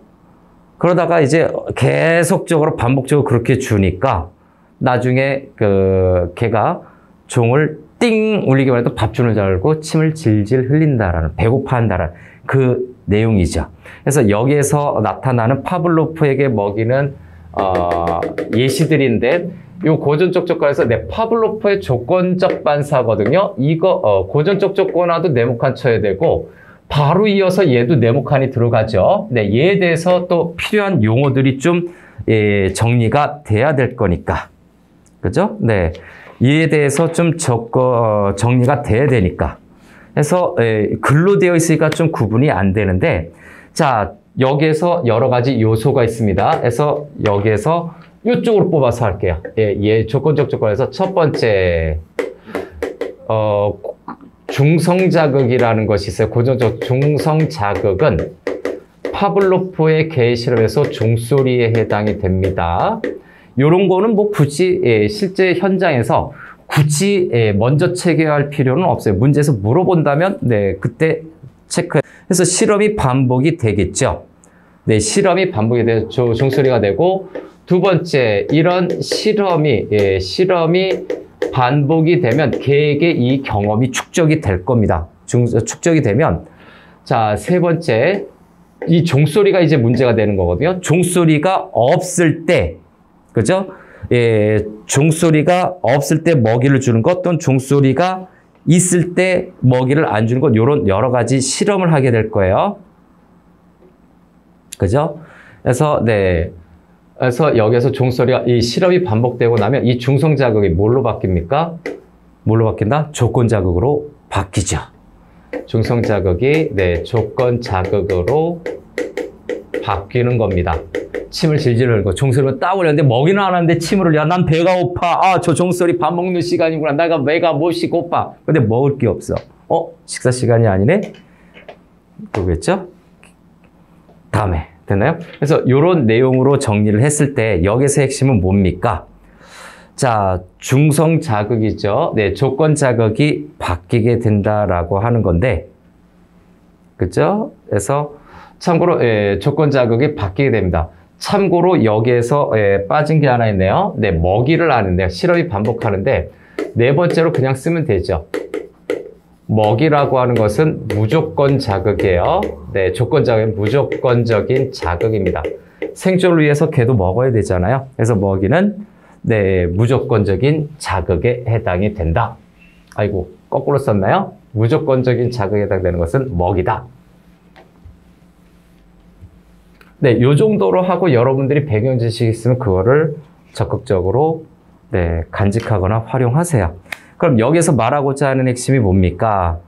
그러다가 이제 계속적으로 반복적으로 그렇게 주니까 나중에 개가 종을 띵 울리기만 해도 밥 주는 줄 알고 침을 질질 흘린다라는, 배고파한다라는 그 내용이죠. 그래서 여기에서 나타나는 파블로프에게 먹이는 예시들인데 요 고전적 조건에서 파블로프의 조건적 반사거든요. 이거 고전적 조건화도 네모칸 쳐야 되고 바로 이어서 얘도 네모칸이 들어가죠. 네, 얘에 대해서 또 필요한 용어들이 좀 정리가 돼야 될 거니까. 그죠? 네. 이에 대해서 좀 정리가 돼야 되니까. 그래서 글로 되어 있으니까 좀 구분이 안 되는데, 자, 여기에서 여러 가지 요소가 있습니다. 그래서 여기에서 이쪽으로 뽑아서 할게요. 예, 조건적 조건에서 첫 번째, 중성자극이라는 것이 있어요. 고전적 중성자극은 파블로프의 개 실험에서 종소리에 해당이 됩니다. 이런 거는 뭐 굳이 실제 현장에서 굳이 먼저 체계할 필요는 없어요. 문제에서 물어본다면 네, 그때 체크해. 그래서 실험이 반복이 되겠죠. 네, 실험이 반복이 돼서 종소리가 되고, 두 번째, 이런 실험이 반복이 되면 개에게 이 경험이 축적이 될 겁니다. 축적이 되면, 자, 세 번째, 이 종소리가 이제 문제가 되는 거거든요. 종소리가 없을 때, 그죠? 종소리가 없을 때 먹이를 주는 것, 또는 종소리가 있을 때 먹이를 안 주는 것, 요런 여러 가지 실험을 하게 될 거예요. 그죠? 그래서, 네. 그래서 여기서 종소리가, 이 실험이 반복되고 나면 이 중성자극이 뭘로 바뀝니까? 뭘로 바뀐다? 조건자극으로 바뀌죠. 중성자극이, 네, 조건자극으로 바뀌는 겁니다. 침을 질질 흘리고 종소리를 딱 올렸는데 먹이는 안 하는데 침을 흘려. 난 배가 고파. 아, 저 종소리 밥 먹는 시간이구나. 내가 배가 몹시 고파. 근데 먹을 게 없어. 식사 시간이 아니네? 그러겠죠? 다음에. 됐나요? 그래서 이런 내용으로 정리를 했을 때 여기서 핵심은 뭡니까? 자, 중성 자극이죠. 네, 조건 자극이 바뀌게 된다라고 하는 건데, 그죠? 그래서 참고로 조건 자극이 바뀌게 됩니다. 참고로 여기에서 빠진 게 하나 있네요. 네, 먹이를 하는데요. 실험이 반복하는데 네 번째로 그냥 쓰면 되죠. 먹이라고 하는 것은 무조건 자극이에요. 네, 조건 자극은 무조건적인 자극입니다. 생존을 위해서 개도 먹어야 되잖아요. 그래서 먹이는 네, 무조건적인 자극에 해당이 된다. 아이고, 거꾸로 썼나요? 무조건적인 자극에 해당되는 것은 먹이다. 네, 요 정도로 하고 여러분들이 배경 지식이 있으면 그거를 적극적으로 네, 간직하거나 활용하세요. 그럼 여기서 말하고자 하는 핵심이 뭡니까?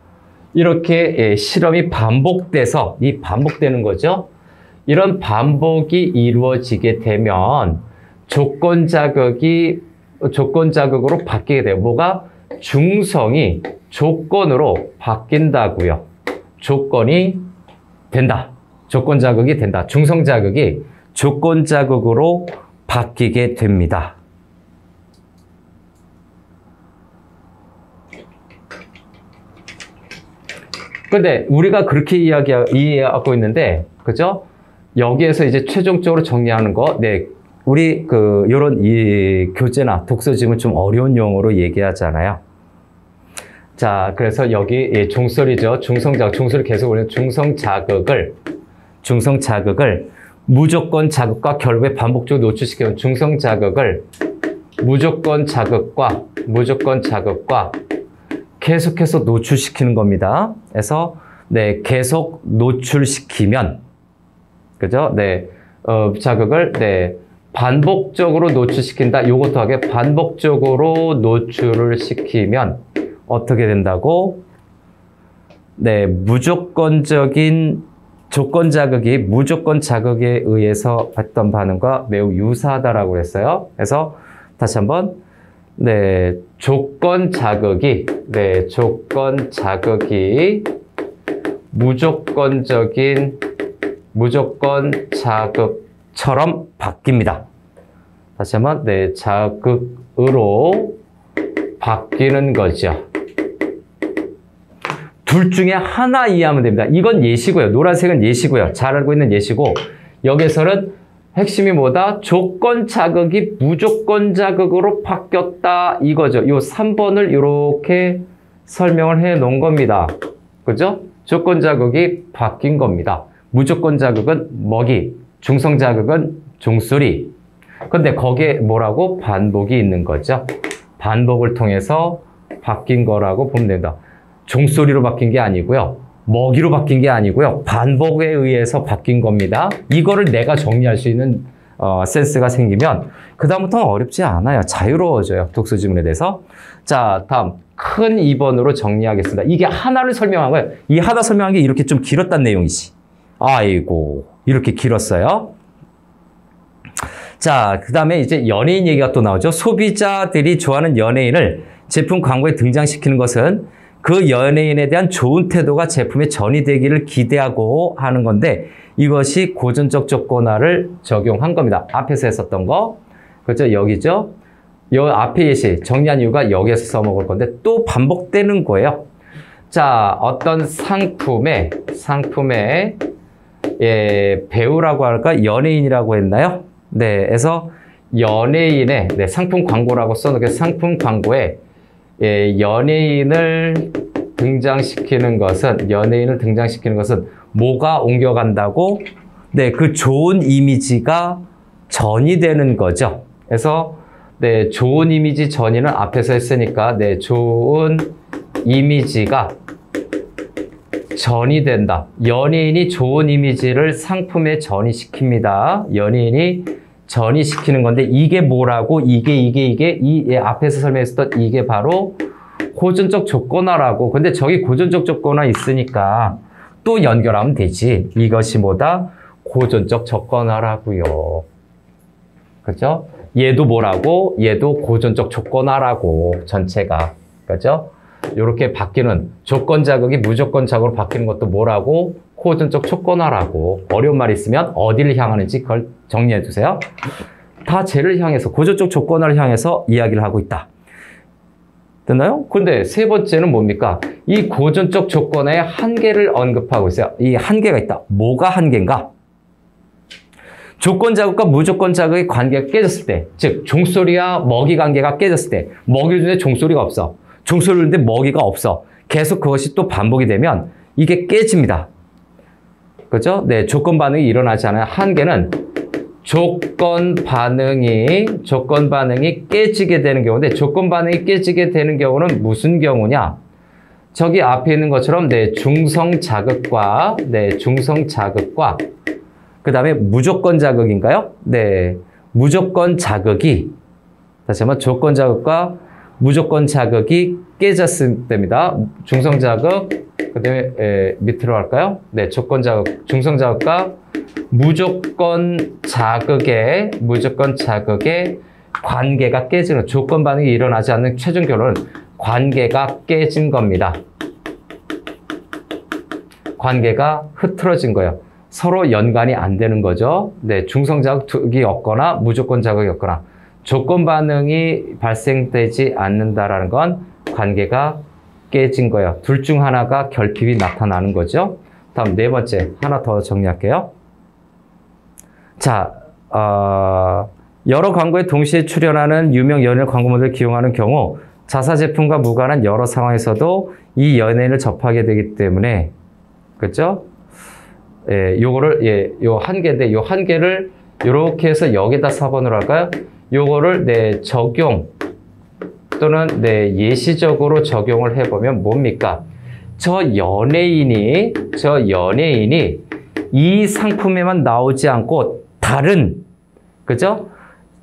이렇게 실험이 반복돼서 이 반복되는 거죠. 이런 반복이 이루어지게 되면 조건 자극으로 바뀌게 돼요. 뭐가? 중성이 조건으로 바뀐다고요. 조건이 된다. 조건 자극이 된다. 중성 자극이 조건 자극으로 바뀌게 됩니다. 근데 우리가 그렇게 이해하고 있는데, 그죠? 여기에서 이제 최종적으로 정리하는 거, 네. 우리 요런 이 교재나 독서집은 좀 어려운 용어로 얘기하잖아요. 자, 그래서 여기 종소리죠. 종소리 계속 올리는 중성 자극을 무조건 자극과 결국에 반복적으로 노출시키는 중성 자극을 무조건 자극과 계속해서 노출시키는 겁니다. 그래서 네, 계속 노출시키면, 그죠? 네, 자극을 네, 반복적으로 노출시킨다. 요것도 하게 반복적으로 노출을 시키면 어떻게 된다고? 네, 조건 자극이 무조건 자극에 의해서 했던 반응과 매우 유사하다라고 했어요. 그래서 다시 한번 네, 조건 자극이 무조건 자극처럼 바뀝니다. 다시 한번 네, 자극으로 바뀌는 거죠. 둘 중에 하나 이해하면 됩니다. 이건 예시고요. 노란색은 예시고요. 잘 알고 있는 예시고, 여기서는 핵심이 뭐다? 조건 자극이 무조건 자극으로 바뀌었다 이거죠. 요 3번을 이렇게 설명을 해 놓은 겁니다. 그죠? 조건 자극이 바뀐 겁니다. 무조건 자극은 먹이, 중성 자극은 종소리. 근데 거기에 뭐라고? 반복이 있는 거죠. 반복을 통해서 바뀐 거라고 보면 된다. 종소리로 바뀐 게 아니고요. 먹이로 바뀐 게 아니고요. 반복에 의해서 바뀐 겁니다. 이거를 내가 정리할 수 있는 센스가 생기면 그 다음부터는 어렵지 않아요. 자유로워져요. 독서 지문에 대해서. 자, 다음 큰 2번으로 정리하겠습니다. 이게 하나를 설명한 거예요. 이 하나 설명한 게 이렇게 좀 길었단 내용이지. 아이고, 이렇게 길었어요. 자, 그 다음에 이제 연예인 얘기가 또 나오죠. 소비자들이 좋아하는 연예인을 제품 광고에 등장시키는 것은 그 연예인에 대한 좋은 태도가 제품에 전이되기를 기대하고 하는 건데 이것이 고전적 조건화를 적용한 겁니다. 앞에서 했었던 거. 그렇죠? 여기죠? 요 앞에 예시 정리한 이유가 여기에서 써먹을 건데 또 반복되는 거예요. 자, 어떤 상품에 배우라고 할까? 연예인이라고 했나요? 네, 그래서 연예인의 상품 광고라고 써놓게 상품 광고에 연예인을 등장시키는 것은 뭐가 옮겨간다고? 네, 그 좋은 이미지가 전이 되는 거죠. 그래서 네, 좋은 이미지 전이는 앞에서 했으니까 네, 좋은 이미지가 전이 된다. 연예인이 좋은 이미지를 상품에 전이시킵니다. 연예인이 전이시키는 건데 이게 뭐라고? 이게 앞에서 설명했었던 이게 바로 고전적 조건화라고. 근데 저기 고전적 조건화 있으니까 또 연결하면 되지. 이것이 뭐다? 고전적 조건화라고요. 그죠? 얘도 뭐라고? 얘도 고전적 조건화라고. 전체가. 그죠? 이렇게 바뀌는 조건 자극이 무조건 자극으로 바뀌는 것도 뭐라고? 고전적 조건화라고. 어려운 말 있으면 어디를 향하는지 그걸 정리해 주세요. 다 쟤를 향해서 고전적 조건화를 향해서 이야기를 하고 있다. 됐나요? 근데 세 번째는 뭡니까? 이 고전적 조건화의 한계를 언급하고 있어요. 이 한계가 있다. 뭐가 한계인가? 조건 자극과 무조건 자극의 관계가 깨졌을 때, 즉 종소리와 먹이 관계가 깨졌을 때, 먹이 중에 종소리가 없어. 종소리인데 먹이가 없어. 계속 그것이 또 반복이 되면 이게 깨집니다. 그죠? 네, 조건 반응이 일어나지 않아요. 한계는 조건 반응이 깨지게 되는 경우인데 조건 반응이 깨지게 되는 경우는 무슨 경우냐? 저기 앞에 있는 것처럼 중성 자극과 그 다음에 무조건 자극인가요? 네, 무조건 자극이 다시 한번 조건 자극과 무조건 자극이 깨졌을 때입니다. 중성 자극, 그 다음에 밑으로 할까요? 네, 조건 자극, 중성 자극과 무조건 자극의 관계가 깨지는 조건 반응이 일어나지 않는 최종 결론은 관계가 깨진 겁니다. 관계가 흐트러진 거예요. 서로 연관이 안 되는 거죠. 네, 중성 자극이 없거나 무조건 자극이 없거나 조건 반응이 발생되지 않는다라는 건 관계가 깨진 거예요. 둘 중 하나가 결핍이 나타나는 거죠. 다음 네 번째 하나 더 정리할게요. 자, 여러 광고에 동시에 출연하는 유명 연예인 광고 모델을 기용하는 경우 자사 제품과 무관한 여러 상황에서도 이 연예인을 접하게 되기 때문에 그렇죠? 요거를 요 한계인데 요 한계를 이렇게 해서 여기다 4번으로 할까요? 요거를 적용 또는 예시적으로 적용을 해보면 뭡니까? 저 연예인이 이 상품에만 나오지 않고 다른 그죠?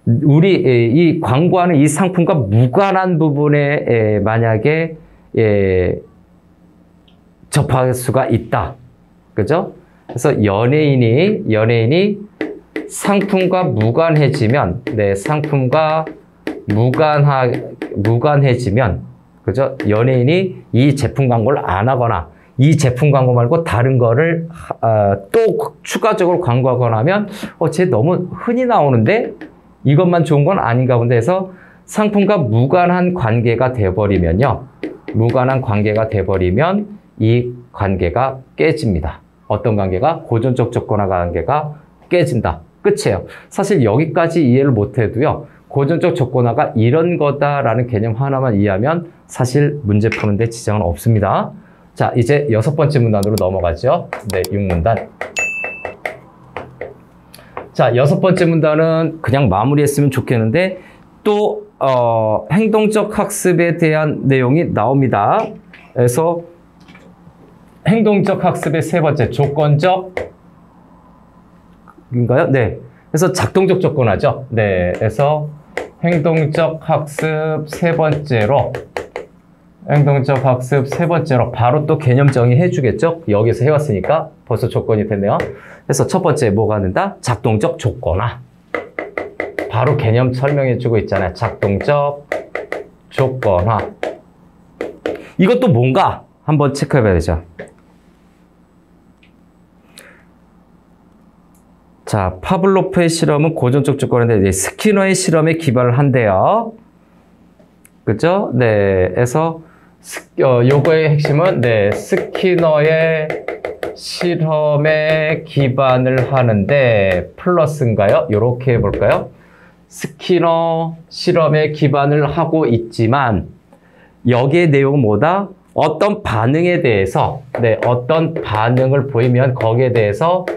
우리 이 광고하는 이 상품과 무관한 부분에 만약에 접할 수가 있다. 그죠? 그래서 연예인이 상품과 무관해지면 상품과 무관해지면 그죠? 연예인이 이 제품 광고를 안 하거나 이 제품 광고 말고 다른 거를 또 추가적으로 광고하거나 하면 쟤 너무 흔히 나오는데 이것만 좋은 건 아닌가 본데 해서 상품과 무관한 관계가 돼버리면요. 무관한 관계가 돼버리면 이 관계가 깨집니다. 어떤 관계가? 고전적 조건화 관계가 깨진다. 끝이에요. 사실 여기까지 이해를 못해도요. 고전적 조건화가 이런 거다라는 개념 하나만 이해하면 사실 문제 푸는데 지장은 없습니다. 자, 이제 6번째 문단으로 넘어가죠. 네, 6문단. 자, 6번째 문단은 그냥 마무리했으면 좋겠는데 또 행동적 학습에 대한 내용이 나옵니다. 그래서 행동적 학습의 3번째 조건적 인가요? 네. 그래서 작동적 조건하죠. 네. 그래서 행동적 학습 3번째로 행동적 학습 3번째로 바로 또 개념 정의해 주겠죠? 여기서 해왔으니까 벌써 조건이 됐네요. 그래서 첫 번째 뭐가 된다? 작동적 조건화. 바로 개념 설명해 주고 있잖아요. 작동적 조건화. 이것도 뭔가 한번 체크해 봐야 되죠. 자, 파블로프의 실험은 고전적 조건인데 스키너의 실험에 기반을 한대요. 그죠? 네. 그래서 요거의 핵심은 네, 스키너의 실험에 기반을 하는데 플러스인가요? 요렇게 해볼까요? 스키너 실험에 기반을 하고 있지만 여기의 내용은 뭐다? 어떤 반응에 대해서 네, 어떤 반응을 보이면 거기에 대해서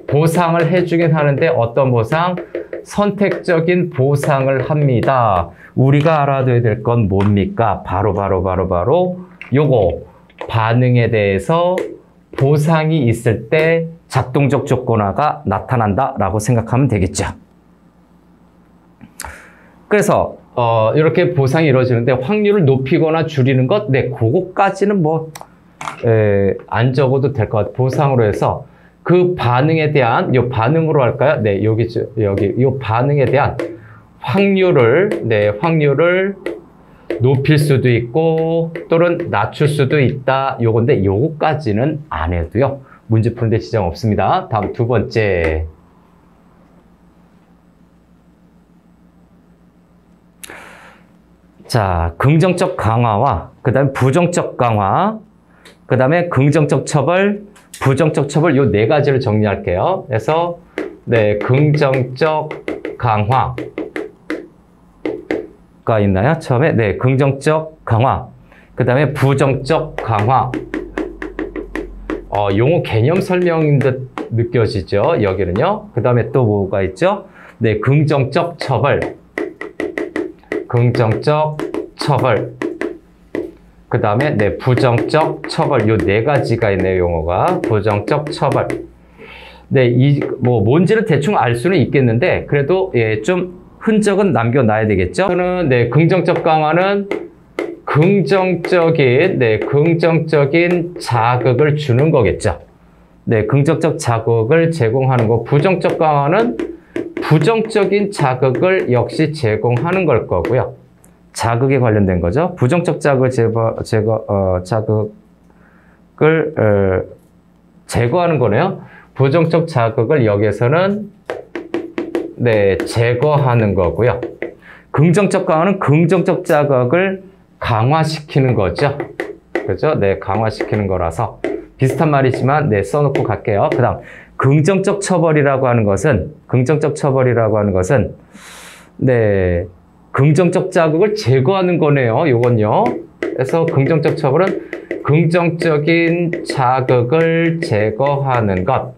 보상을 해주긴 하는데 어떤 보상? 선택적인 보상을 합니다. 우리가 알아둬야 될 건 뭡니까? 바로 요거 반응에 대해서 보상이 있을 때 작동적 조건화가 나타난다 라고 생각하면 되겠죠. 그래서 이렇게 보상이 이루어지는데 확률을 높이거나 줄이는 것, 네, 그거까지는 뭐 안 적어도 될 것 같아요. 보상으로 해서 그 반응에 대한 요 반응으로 할까요? 네, 여기 요 반응에 대한 확률을 높일 수도 있고 또는 낮출 수도 있다. 요건데 요거까지는 안 해도요. 문제 푸는데 지장 없습니다. 다음 2번째. 자, 긍정적 강화와 그다음에 부정적 강화, 그다음에 긍정적 처벌, 부정적 처벌 요 4가지를 정리할게요. 그래서 네, 긍정적 강화가 있나요? 처음에 네, 긍정적 강화. 그다음에 부정적 강화. 용어 개념 설명인 듯 느껴지죠? 여기는요. 그다음에 또 뭐가 있죠? 네, 긍정적 처벌. 긍정적 처벌. 그 다음에 네, 부정적 처벌. 요 4가지가 있네요, 용어가. 부정적 처벌. 네, 뭔지는 대충 알 수는 있겠는데, 그래도 예, 좀 흔적은 남겨놔야 되겠죠? 저는 네, 긍정적 강화는 긍정적인 자극을 주는 거겠죠. 네, 긍정적 자극을 제공하는 거. 부정적 강화는 부정적인 자극을 역시 제공하는 걸 거고요. 자극에 관련된 거죠. 부정적 자극을 자극을 제거하는 거네요. 부정적 자극을 여기에서는 네, 제거하는 거고요. 긍정적 강화는 긍정적 자극을 강화시키는 거죠. 그죠? 네, 강화시키는 거라서 비슷한 말이지만 네, 써놓고 갈게요. 그다음 긍정적 처벌이라고 하는 것은 네, 긍정적 자극을 제거하는 거네요. 요건요. 그래서 긍정적 처벌은 긍정적인 자극을 제거하는 것.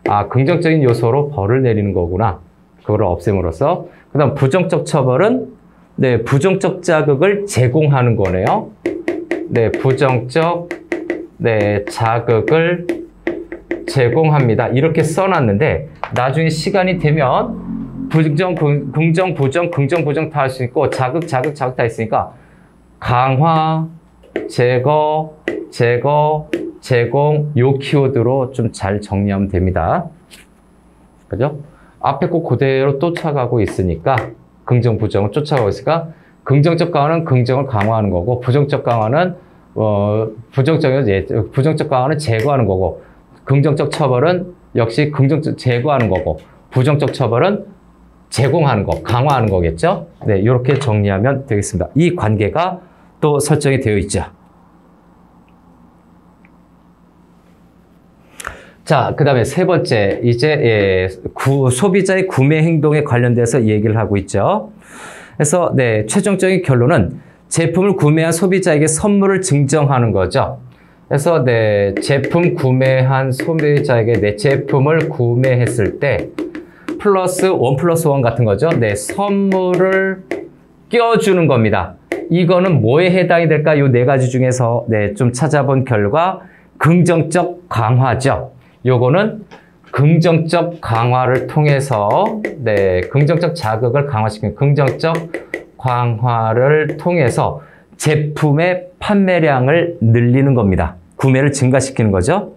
아, 긍정적인 요소로 벌을 내리는 거구나. 그거를 없앰으로써. 그 다음 부정적 처벌은 네, 부정적 자극을 제공하는 거네요. 네, 부정적 네, 자극을 제공합니다. 이렇게 써놨는데 나중에 시간이 되면 긍정, 부정 다 할 수 있고 자극 다 있으니까 강화, 제거, 제공 요 키워드로 좀 잘 정리하면 됩니다. 그죠? 앞에 꼭 그대로 쫓아가고 있으니까 긍정, 부정을 쫓아가고 있으니까 긍정적 강화는 긍정을 강화하는 거고 부정적 강화는 부정적 강화는 제거하는 거고 긍정적 처벌은 역시 긍정적 제거하는 거고 부정적 처벌은 제공하는 거, 강화하는 거겠죠? 네, 이렇게 정리하면 되겠습니다. 이 관계가 또 설정이 되어 있죠. 자, 그 다음에 3번째, 이제 소비자의 구매 행동에 관련돼서 얘기를 하고 있죠. 그래서 네, 최종적인 결론은 제품을 구매한 소비자에게 선물을 증정하는 거죠. 그래서 네, 제품 구매한 소비자에게 내 제품을 구매했을 때 플러스 1 플러스 1 같은 거죠. 네, 선물을 껴주는 겁니다. 이거는 뭐에 해당이 될까? 요 네 가지 중에서 네, 좀 찾아본 결과 긍정적 강화죠. 요거는 긍정적 강화를 통해서 네, 긍정적 자극을 강화시키는 긍정적 강화를 통해서 제품의 판매량을 늘리는 겁니다. 구매를 증가시키는 거죠.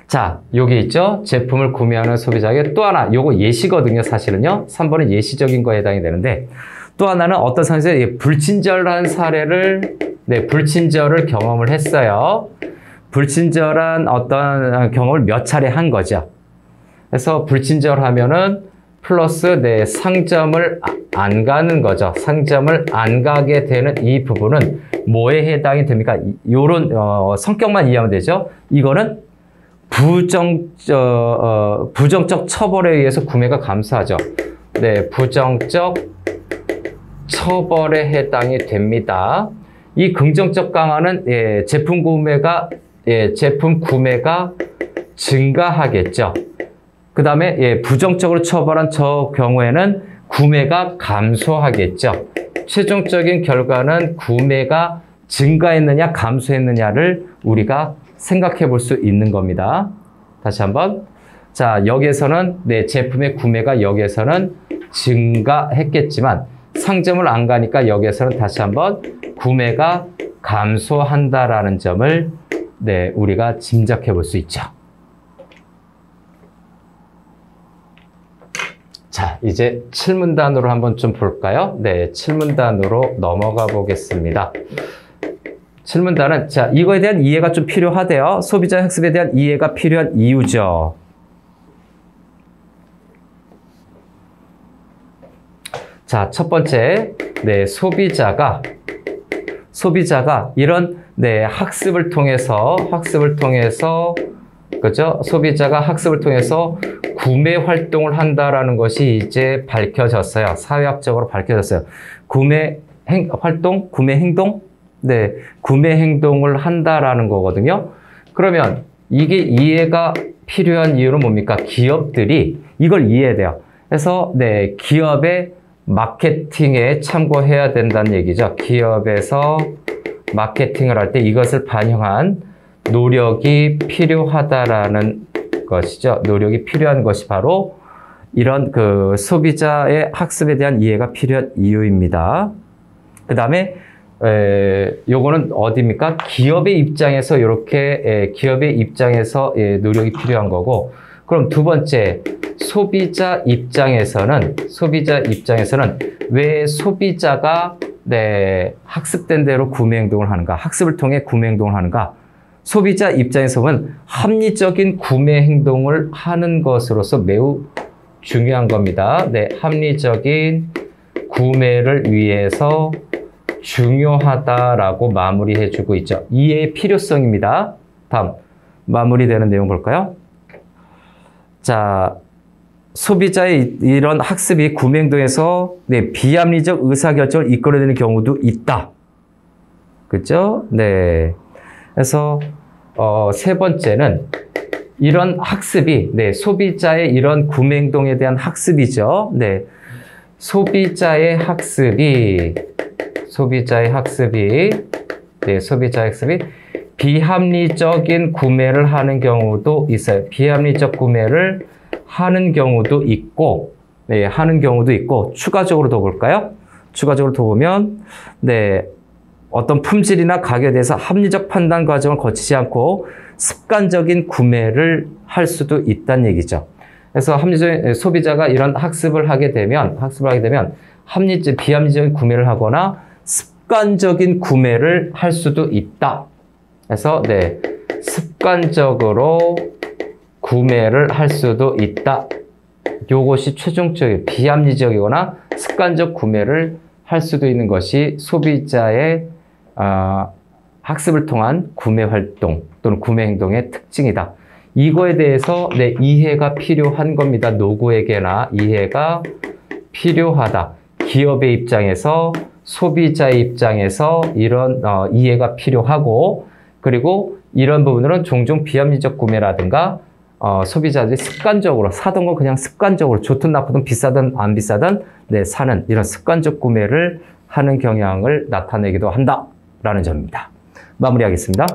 자, 여기 있죠? 제품을 구매하는 소비자에게 또 하나, 요거 예시거든요, 사실은요. 3번은 예시적인 거에 해당이 되는데, 또 하나는 어떤 상황에서 불친절한 사례를, 네, 불친절을 경험을 했어요. 불친절한 어떤 경험을 몇 차례 한 거죠. 그래서 불친절하면은 플러스 네, 상점을 안 가는 거죠. 상점을 안 가게 되는 이 부분은 뭐에 해당이 됩니까? 요런 성격만 이해하면 되죠. 이거는 부정적 처벌에 의해서 구매가 감소하죠. 네, 부정적 처벌에 해당이 됩니다. 이 긍정적 강화는 제품 구매가 증가하겠죠. 그 다음에 부정적으로 처벌한 저 경우에는 구매가 감소하겠죠. 최종적인 결과는 구매가 증가했느냐 감소했느냐를 우리가 생각해 볼 수 있는 겁니다. 다시 한번. 자, 여기에서는 네, 제품의 구매가 여기에서는 증가했겠지만 상점을 안 가니까 여기에서는 다시 한번 구매가 감소한다라는 점을 네, 우리가 짐작해 볼 수 있죠. 자, 이제 7문단으로 한번 좀 볼까요? 네, 7문단으로 넘어가 보겠습니다. 7문단은, 자, 이거에 대한 이해가 좀 필요하대요. 소비자 학습에 대한 이해가 필요한 이유죠. 자, 첫 번째, 네, 소비자가 이런, 네, 학습을 통해서, 그죠? 소비자가 학습을 통해서 구매 활동을 한다라는 것이 이제 밝혀졌어요. 사회학적으로 밝혀졌어요. 구매 행동? 네, 구매 행동을 한다라는 거거든요. 그러면 이게 이해가 필요한 이유는 뭡니까? 기업들이 이걸 이해해야 돼요. 그래서 네, 기업의 마케팅에 참고해야 된다는 얘기죠. 기업에서 마케팅을 할 때 이것을 반영한 노력이 필요하다라는 것이죠. 노력이 필요한 것이 바로 이런 그 소비자의 학습에 대한 이해가 필요한 이유입니다. 그 다음에 요거는 어디입니까? 기업의 입장에서 이렇게 기업의 입장에서 노력이 필요한 거고, 그럼 두 번째 소비자 입장에서는 왜 소비자가 네, 학습된 대로 구매 행동을 하는가? 학습을 통해 구매 행동을 하는가? 소비자 입장에서 보면 합리적인 구매 행동을 하는 것으로서 매우 중요한 겁니다. 네, 합리적인 구매를 위해서 중요하다라고 마무리해주고 있죠. 이해의 필요성입니다. 다음 마무리되는 내용 볼까요? 자, 소비자의 이런 학습이 구매 행동에서 네, 비합리적 의사결정을 이끌어내는 경우도 있다. 그죠? 네. 그래서 세 번째는 이런 학습이 네, 소비자의 이런 구매 행동에 대한 학습이죠. 네. 소비자의 학습이 비합리적인 구매를 하는 경우도 있어요. 비합리적 구매를 하는 경우도 있고, 네, 추가적으로 더 볼까요? 추가적으로 더 보면, 네, 어떤 품질이나 가격에 대해서 합리적 판단 과정을 거치지 않고 습관적인 구매를 할 수도 있다는 얘기죠. 그래서 소비자가 이런 학습을 하게 되면 비합리적인 구매를 하거나 습관적인 구매를 할 수도 있다. 그래서 네, 습관적으로 구매를 할 수도 있다. 요것이 최종적인 비합리적이거나 습관적 구매를 할 수도 있는 것이 소비자의 학습을 통한 구매 활동 또는 구매 행동의 특징이다. 이거에 대해서 네, 이해가 필요한 겁니다. 누구에게나 이해가 필요하다. 기업의 입장에서, 소비자의 입장에서 이런 이해가 필요하고, 그리고 이런 부분들은 종종 비합리적 구매라든가 소비자들이 습관적으로 사던 거 그냥 습관적으로 좋든 나쁘든 비싸든 안 비싸든 사는 이런 습관적 구매를 하는 경향을 나타내기도 한다라는 점입니다. 마무리하겠습니다.